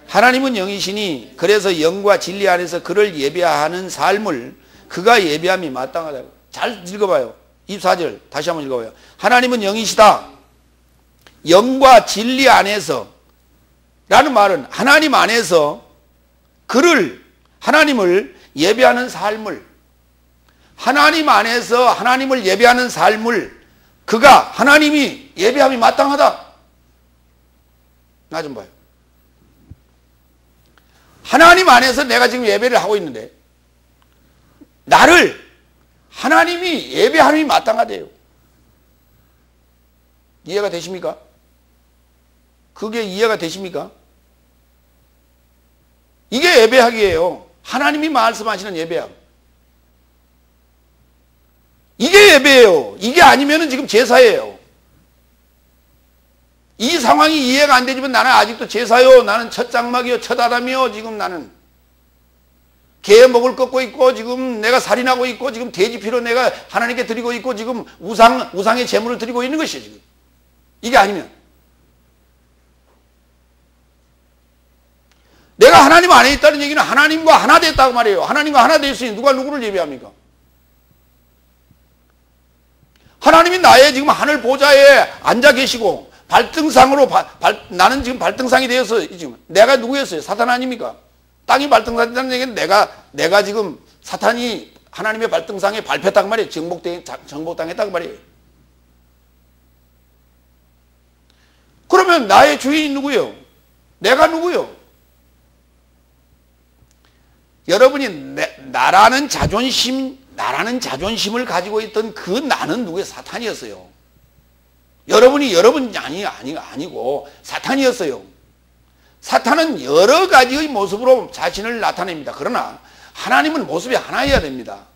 하나님은 영이시니 그래서 영과 진리 안에서 그를 예배하는 삶을 그가 예배함이 마땅하다. 잘 읽어봐요. 24절 다시 한번 읽어봐요. 하나님은 영이시다. 영과 진리 안에서 라는 말은 하나님 안에서 하나님을 예배하는 삶을, 하나님 안에서 하나님을 예배하는 삶을 하나님이 예배함이 마땅하다. 나 좀 봐요. 하나님 안에서 내가 지금 예배를 하고 있는데 나를 하나님이 예배함이 마땅하대요. 이해가 되십니까? 그게 이해가 되십니까? 이게 예배하기예요. 하나님이 말씀하시는 예배함. 이게 예배예요. 이게 아니면 지금 제사예요. 이 상황이 이해가 안 되지만 나는 아직도 제사요. 나는 첫 장막이요. 첫 아담이요. 지금 나는 개의 목을 꺾고 있고 지금 내가 살인하고 있고 지금 돼지피로 내가 하나님께 드리고 있고 지금 우상의 제물을 드리고 있는 것이에요. 지금. 이게 아니면 내가 하나님 안에 있다는 얘기는 하나님과 하나 됐다고 말이에요. 하나님과 하나 됐으니 누가 누구를 예배합니까? 하나님이 나의 지금 하늘 보좌에 앉아 계시고 발등상으로 나는 지금 발등상이 되어서 지금 내가 누구였어요? 사탄 아닙니까? 땅이 발등상이라는 얘기는 내가 지금 사탄이 하나님의 발등상에 밟혔단 말이에요. 정복당했단 말이에요. 그러면 나의 주인이 누구예요? 내가 누구예요? 여러분이 나라는 자존심을 가지고 있던 그 나는 누구예요? 사탄이었어요. 여러분이 아니고 사탄이었어요. 사탄은 여러 가지의 모습으로 자신을 나타냅니다. 그러나 하나님은 모습이 하나여야 됩니다.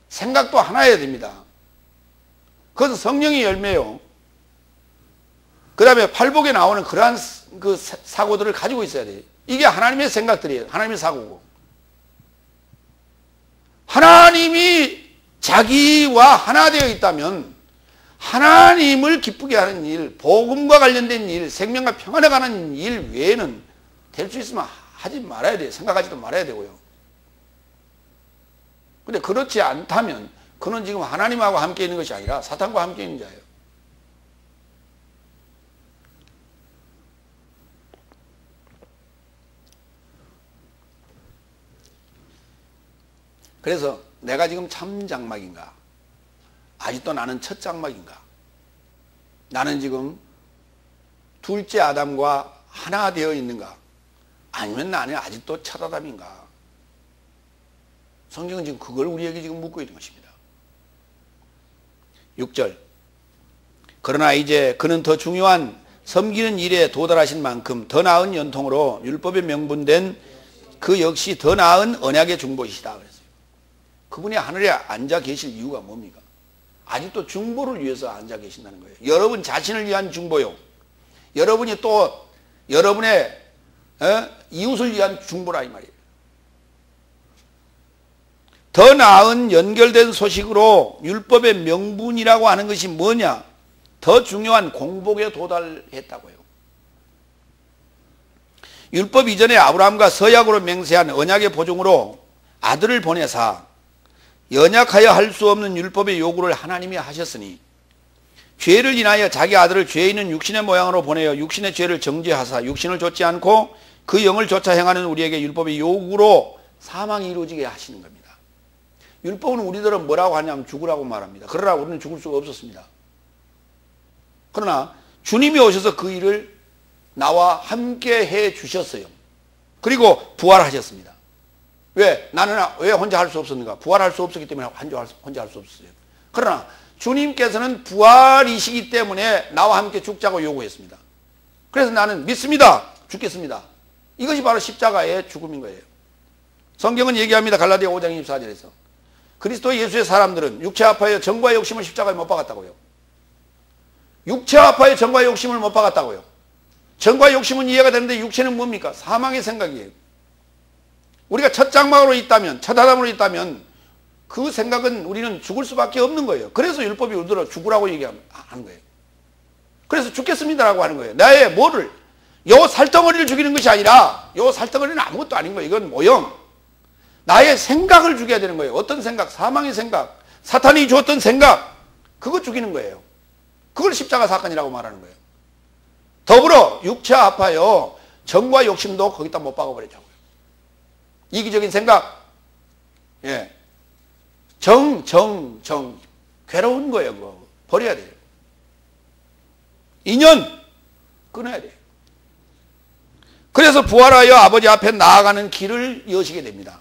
생각도 하나여야 됩니다. 그것은 성령의 열매요. 그 다음에 팔복에 나오는 그러한 그 사고들을 가지고 있어야 돼요. 이게 하나님의 생각들이에요. 하나님의 사고고. 하나님이 자기와 하나 되어 있다면 하나님을 기쁘게 하는 일, 복음과 관련된 일, 생명과 평안에 관한 일 외에는 될 수 있으면 하지 말아야 돼요. 생각하지도 말아야 되고요. 근데 그렇지 않다면 그는 지금 하나님하고 함께 있는 것이 아니라 사탄과 함께 있는 자예요. 그래서 내가 지금 참 장막인가? 아직도 나는 첫 장막인가? 나는 지금 둘째 아담과 하나 되어 있는가? 아니면 나는 아직도 첫 아담인가? 성경은 지금 그걸 우리에게 지금 묻고 있는 것입니다. 6절. 그러나 이제 그는 더 중요한 섬기는 일에 도달하신 만큼 더 나은 연통으로 율법에 명분된 그 역시 더 나은 언약의 중보이시다 그랬어요. 그분이 하늘에 앉아 계실 이유가 뭡니까? 아직도 중보를 위해서 앉아 계신다는 거예요. 여러분 자신을 위한 중보요. 여러분이 또 여러분의 이웃을 위한 중보라 이 말이에요. 더 나은 연결된 소식으로 율법의 명분이라고 하는 것이 뭐냐? 더 중요한 공복에 도달했다고요. 율법 이전에 아브라함과 서약으로 맹세한 언약의 보증으로 아들을 보내사 연약하여 할 수 없는 율법의 요구를 하나님이 하셨으니 죄를 인하여 자기 아들을 죄 있는 육신의 모양으로 보내어 육신의 죄를 정죄하사 육신을 좇지 않고 그 영을 좇아 행하는 우리에게 율법의 요구로 사망이 이루어지게 하시는 겁니다. 율법은 우리들은 뭐라고 하냐면 죽으라고 말합니다. 그러나 우리는 죽을 수가 없었습니다. 그러나 주님이 오셔서 그 일을 나와 함께 해 주셨어요. 그리고 부활하셨습니다. 왜? 나는 왜 혼자 할 수 없었는가? 부활할 수 없었기 때문에 혼자 할 수 없었어요. 그러나 주님께서는 부활이시기 때문에 나와 함께 죽자고 요구했습니다. 그래서 나는 믿습니다. 죽겠습니다. 이것이 바로 십자가의 죽음인 거예요. 성경은 얘기합니다. 갈라디아 5장 24절에서 그리스도 예수의 사람들은 육체 아파하여 정과 욕심을 십자가에 못 박았다고요. 육체 아파하여 정과 욕심을 못 박았다고요. 정과 욕심은 이해가 되는데 육체는 뭡니까? 사망의 생각이에요. 우리가 첫 장막으로 있다면, 첫 아담으로 있다면 그 생각은 우리는 죽을 수밖에 없는 거예요. 그래서 율법이 우리들어 죽으라고 얘기하는 거예요. 그래서 죽겠습니다라고 하는 거예요. 나의 뭐를? 요 살덩어리를 죽이는 것이 아니라 요 살덩어리는 아무것도 아닌 거예요. 이건 모형. 나의 생각을 죽여야 되는 거예요. 어떤 생각? 사망의 생각. 사탄이 주었던 생각. 그거 죽이는 거예요. 그걸 십자가 사건이라고 말하는 거예요. 더불어 육체 아파요. 정과 욕심도 거기다 못 박아버리자고요. 이기적인 생각. 예. 정. 괴로운 거예요. 그거. 버려야 돼요. 인연. 끊어야 돼요. 그래서 부활하여 아버지 앞에 나아가는 길을 여시게 됩니다.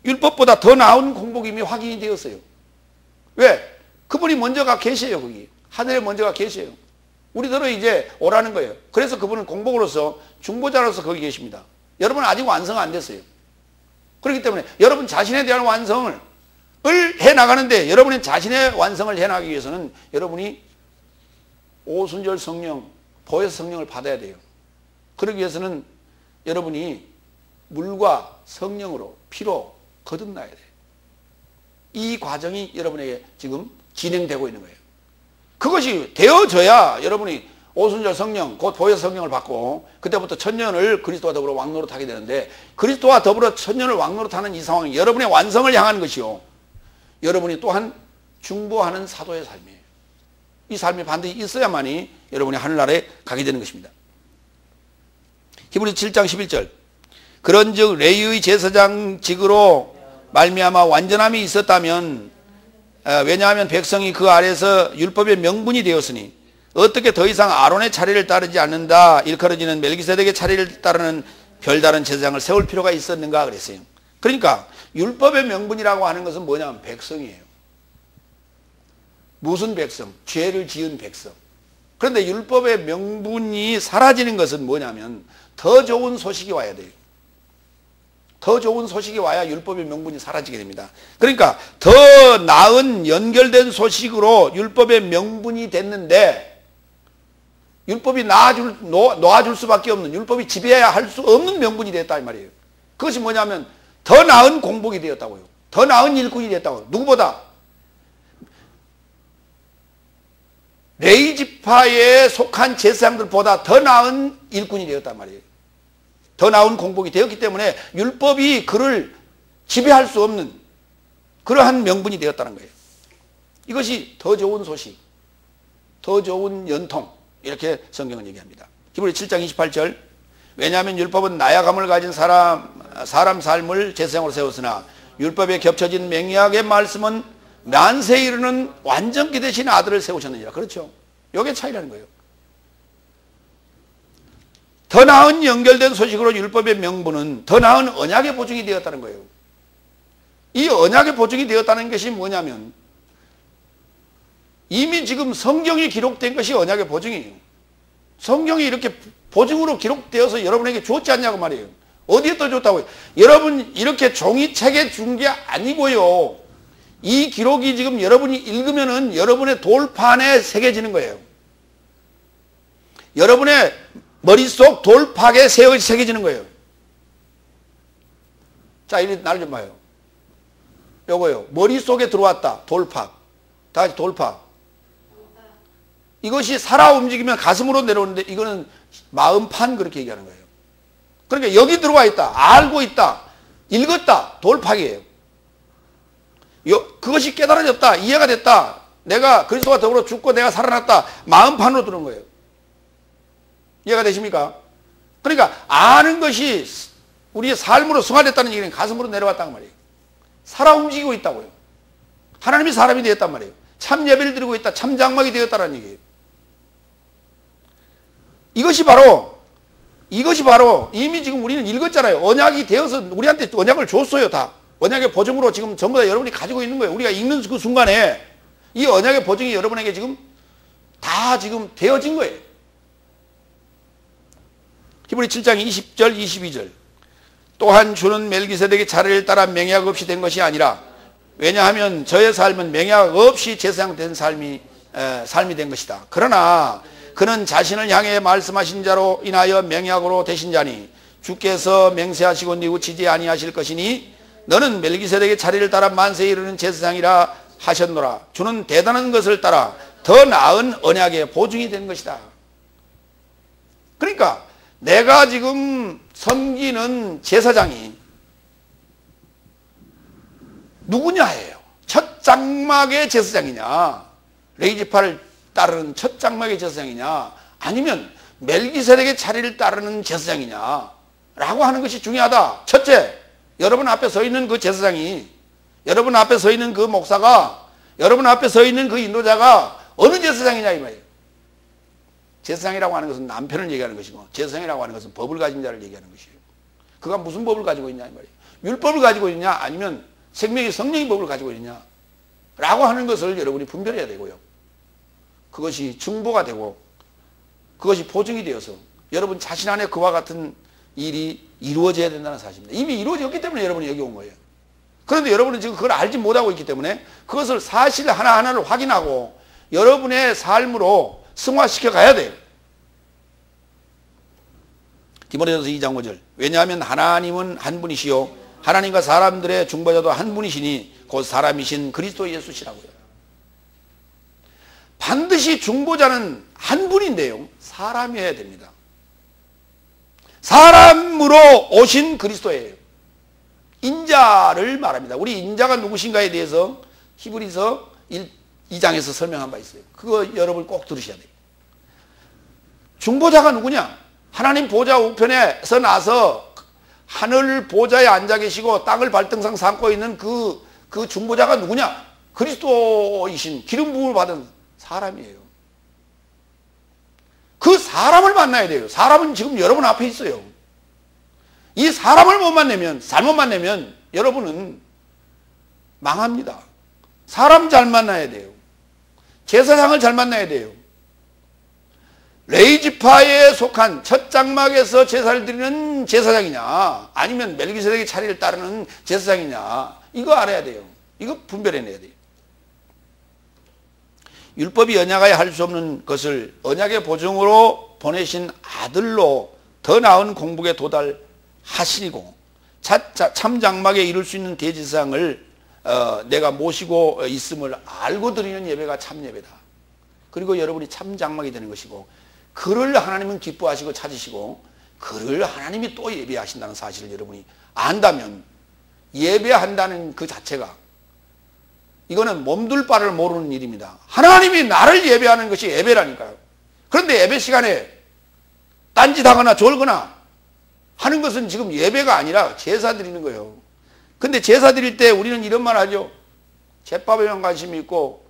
율법보다 더 나은 공복이 이미 확인이 되었어요. 왜? 그분이 먼저가 계세요. 거기. 하늘에 먼저가 계세요. 우리들은 이제 오라는 거예요. 그래서 그분은 공복으로서 중보자로서 거기 계십니다. 여러분은 아직 완성 안 됐어요. 그렇기 때문에 여러분 자신에 대한 완성을 해나가는데 여러분이 자신의 완성을 해나가기 위해서는 여러분이 오순절 성령, 보혜사 성령을 받아야 돼요. 그러기 위해서는 여러분이 물과 성령으로 피로 거듭나야 돼요. 이 과정이 여러분에게 지금 진행되고 있는 거예요. 그것이 되어져야 여러분이 오순절 성령, 곧 보혜사 성령을 받고 그때부터 천년을 그리스도와 더불어 왕노릇하게 되는데 그리스도와 더불어 천년을 왕노릇하는 이 상황이 여러분의 완성을 향하는 것이요. 여러분이 또한 중보하는 사도의 삶이에요. 이 삶이 반드시 있어야만이 여러분이 하늘나라에 가게 되는 것입니다. 히브리서 7장 11절 그런즉 레위의 제사장직으로 말미암아 완전함이 있었다면 왜냐하면 백성이 그 아래서 율법의 명분이 되었으니 어떻게 더 이상 아론의 차례를 따르지 않는다 일컬어지는 멜기세덱의 차례를 따르는 별다른 제사장을 세울 필요가 있었는가 그랬어요. 그러니까 율법의 명분이라고 하는 것은 뭐냐면 백성이에요. 무슨 백성? 죄를 지은 백성. 그런데 율법의 명분이 사라지는 것은 뭐냐면 더 좋은 소식이 와야 돼요. 더 좋은 소식이 와야 율법의 명분이 사라지게 됩니다. 그러니까 더 나은 연결된 소식으로 율법의 명분이 됐는데 율법이 놓아줄 수밖에 없는, 율법이 지배해야 할 수 없는 명분이 됐다 이 말이에요. 그것이 뭐냐면 더 나은 공복이 되었다고요. 더 나은 일꾼이 됐다고요. 누구보다? 레위 지파에 속한 제사장들보다 더 나은 일꾼이 되었단 말이에요. 더 나은 공복이 되었기 때문에 율법이 그를 지배할 수 없는 그러한 명분이 되었다는 거예요. 이것이 더 좋은 소식, 더 좋은 연통, 이렇게 성경은 얘기합니다. 히브리 7장 28절, 왜냐하면 율법은 나약함을 가진 사람 삶을 제사장으로 세웠으나 율법에 겹쳐진 맹약의 말씀은 만세에 이르는 완전케 되신 아들을 세우셨느니라. 그렇죠. 이게 차이라는 거예요. 더 나은 연결된 소식으로 율법의 명분은 더 나은 언약의 보증이 되었다는 거예요. 이 언약의 보증이 되었다는 것이 뭐냐면 이미 지금 성경이 기록된 것이 언약의 보증이에요. 성경이 이렇게 보증으로 기록되어서 여러분에게 줬지 않냐고 말이에요. 어디에 또 줬다고요? 여러분 이렇게 종이책에 준 게 아니고요. 이 기록이 지금 여러분이 읽으면은 여러분의 돌판에 새겨지는 거예요. 여러분의 머릿속 돌팍에 새겨지는 거예요. 자, 이리 날 좀 봐요. 요거요. 머릿속에 들어왔다. 돌팍. 다 같이 돌팍. 이것이 살아 움직이면 가슴으로 내려오는데 이거는 마음판 그렇게 얘기하는 거예요. 그러니까 여기 들어와 있다. 알고 있다. 읽었다. 돌팍이에요. 그것이 깨달아졌다. 이해가 됐다. 내가 그리스도와 더불어 죽고 내가 살아났다. 마음판으로 들어온 거예요. 이해가 되십니까? 그러니까 아는 것이 우리의 삶으로 승화됐다는 얘기는 가슴으로 내려왔단 말이에요. 살아 움직이고 있다고요. 하나님이 사람이 되었단 말이에요. 참 예배를 드리고 있다. 참 장막이 되었다는 얘기예요. 이것이 바로 이미 지금 우리는 읽었잖아요. 언약이 되어서 우리한테 언약을 줬어요. 다. 언약의 보증으로 지금 전부 다 여러분이 가지고 있는 거예요. 우리가 읽는 그 순간에 이 언약의 보증이 여러분에게 지금 다 지금 되어진 거예요. 히브리 7장 20절 22절 또한 주는 멜기세덱의 차례를 따라 맹약 없이 된 것이 아니라 왜냐하면 저의 삶은 맹약 없이 제사장된 삶이 된 것이다. 그러나 그는 자신을 향해 말씀하신 자로 인하여 맹약으로 되신 자니 주께서 맹세하시고 뉘우치지 아니하실 것이니 너는 멜기세덱의 차례를 따라 만세에 이르는 제사장이라 하셨노라. 주는 대단한 것을 따라 더 나은 언약의 보증이 된 것이다. 그러니까 내가 지금 섬기는 제사장이 누구냐예요. 첫 장막의 제사장이냐, 레위지파를 따르는 첫 장막의 제사장이냐, 아니면 멜기세덱의 차례를 따르는 제사장이냐 라고 하는 것이 중요하다. 첫째, 여러분 앞에 서 있는 그 제사장이, 여러분 앞에 서 있는 그 목사가, 여러분 앞에 서 있는 그 인도자가 어느 제사장이냐 이 말이에요. 제사장이라고 하는 것은 남편을 얘기하는 것이고 제사장이라고 하는 것은 법을 가진 자를 얘기하는 것이에요. 그가 무슨 법을 가지고 있냐 이 말이에요. 율법을 가지고 있냐 아니면 생명의 성령의 법을 가지고 있냐 라고 하는 것을 여러분이 분별해야 되고요. 그것이 증보가 되고 그것이 보증이 되어서 여러분 자신 안에 그와 같은 일이 이루어져야 된다는 사실입니다. 이미 이루어졌기 때문에 여러분이 여기 온 거예요. 그런데 여러분은 지금 그걸 알지 못하고 있기 때문에 그것을 사실 하나하나를 확인하고 여러분의 삶으로 승화시켜 가야 돼요. 디모데전서 2장 5절 왜냐하면 하나님은 한 분이시요 하나님과 사람들의 중보자도 한 분이시니 곧 사람이신 그리스도 예수시라고요. 반드시 중보자는 한 분인데요. 사람이어야 됩니다. 사람으로 오신 그리스도예요. 인자를 말합니다. 우리 인자가 누구신가에 대해서 히브리서 2장에서 설명한 바 있어요. 그거 여러분 꼭 들으셔야 돼요. 중보자가 누구냐? 하나님 보좌 우편에서 나서 하늘 보좌에 앉아 계시고 땅을 발등상 삼고 있는 그 중보자가 누구냐? 그리스도이신 기름 부음을 받은 사람이에요. 그 사람을 만나야 돼요. 사람은 지금 여러분 앞에 있어요. 이 사람을 못 만나면, 잘못 만나면 여러분은 망합니다. 사람 잘 만나야 돼요. 제사장을 잘 만나야 돼요. 레위지파에 속한 첫 장막에서 제사를 드리는 제사장이냐 아니면 멜기세덱의 차례를 따르는 제사장이냐 이거 알아야 돼요. 이거 분별해내야 돼요. 율법이 언약하에 할 수 없는 것을 언약의 보증으로 보내신 아들로 더 나은 공복에 도달하시고 참 장막에 이룰 수 있는 대제사장을 내가 모시고 있음을 알고 드리는 예배가 참 예배다. 그리고 여러분이 참 장막이 되는 것이고 그를 하나님은 기뻐하시고 찾으시고 그를 하나님이 또 예배하신다는 사실을 여러분이 안다면 예배한다는 그 자체가 이거는 몸둘 바를 모르는 일입니다. 하나님이 나를 예배하는 것이 예배라니까요. 그런데 예배 시간에 딴짓하거나 졸거나 하는 것은 지금 예배가 아니라 제사 드리는 거예요. 근데 제사 드릴 때 우리는 이런 말 하죠. 제밥에만 관심이 있고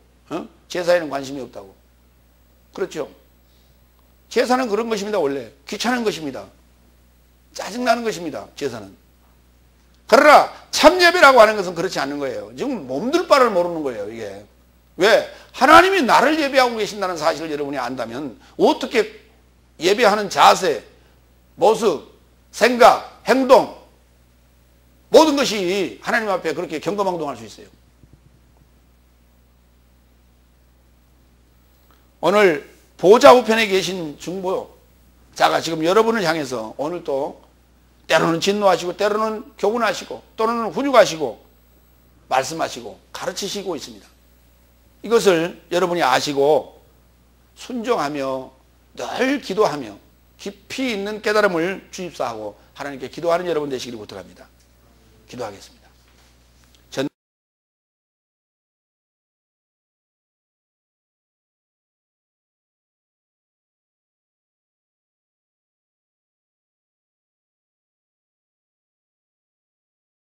제사에는 관심이 없다고. 그렇죠. 제사는 그런 것입니다. 원래 귀찮은 것입니다. 짜증나는 것입니다. 제사는. 그러나 참예배라고 하는 것은 그렇지 않는 거예요. 지금 몸둘 바를 모르는 거예요. 이게. 왜? 하나님이 나를 예배하고 계신다는 사실을 여러분이 안다면 어떻게 예배하는 자세, 모습, 생각, 행동 모든 것이 하나님 앞에 그렇게 경거망동할 수 있어요. 오늘 보좌 우편에 계신 중보자가 지금 여러분을 향해서 오늘 또 때로는 진노하시고 때로는 교훈하시고 또는 훈육하시고 말씀하시고 가르치시고 있습니다. 이것을 여러분이 아시고 순종하며 늘 기도하며 깊이 있는 깨달음을 주입사하고 하나님께 기도하는 여러분 되시기를 부탁합니다. 기도하겠습니다.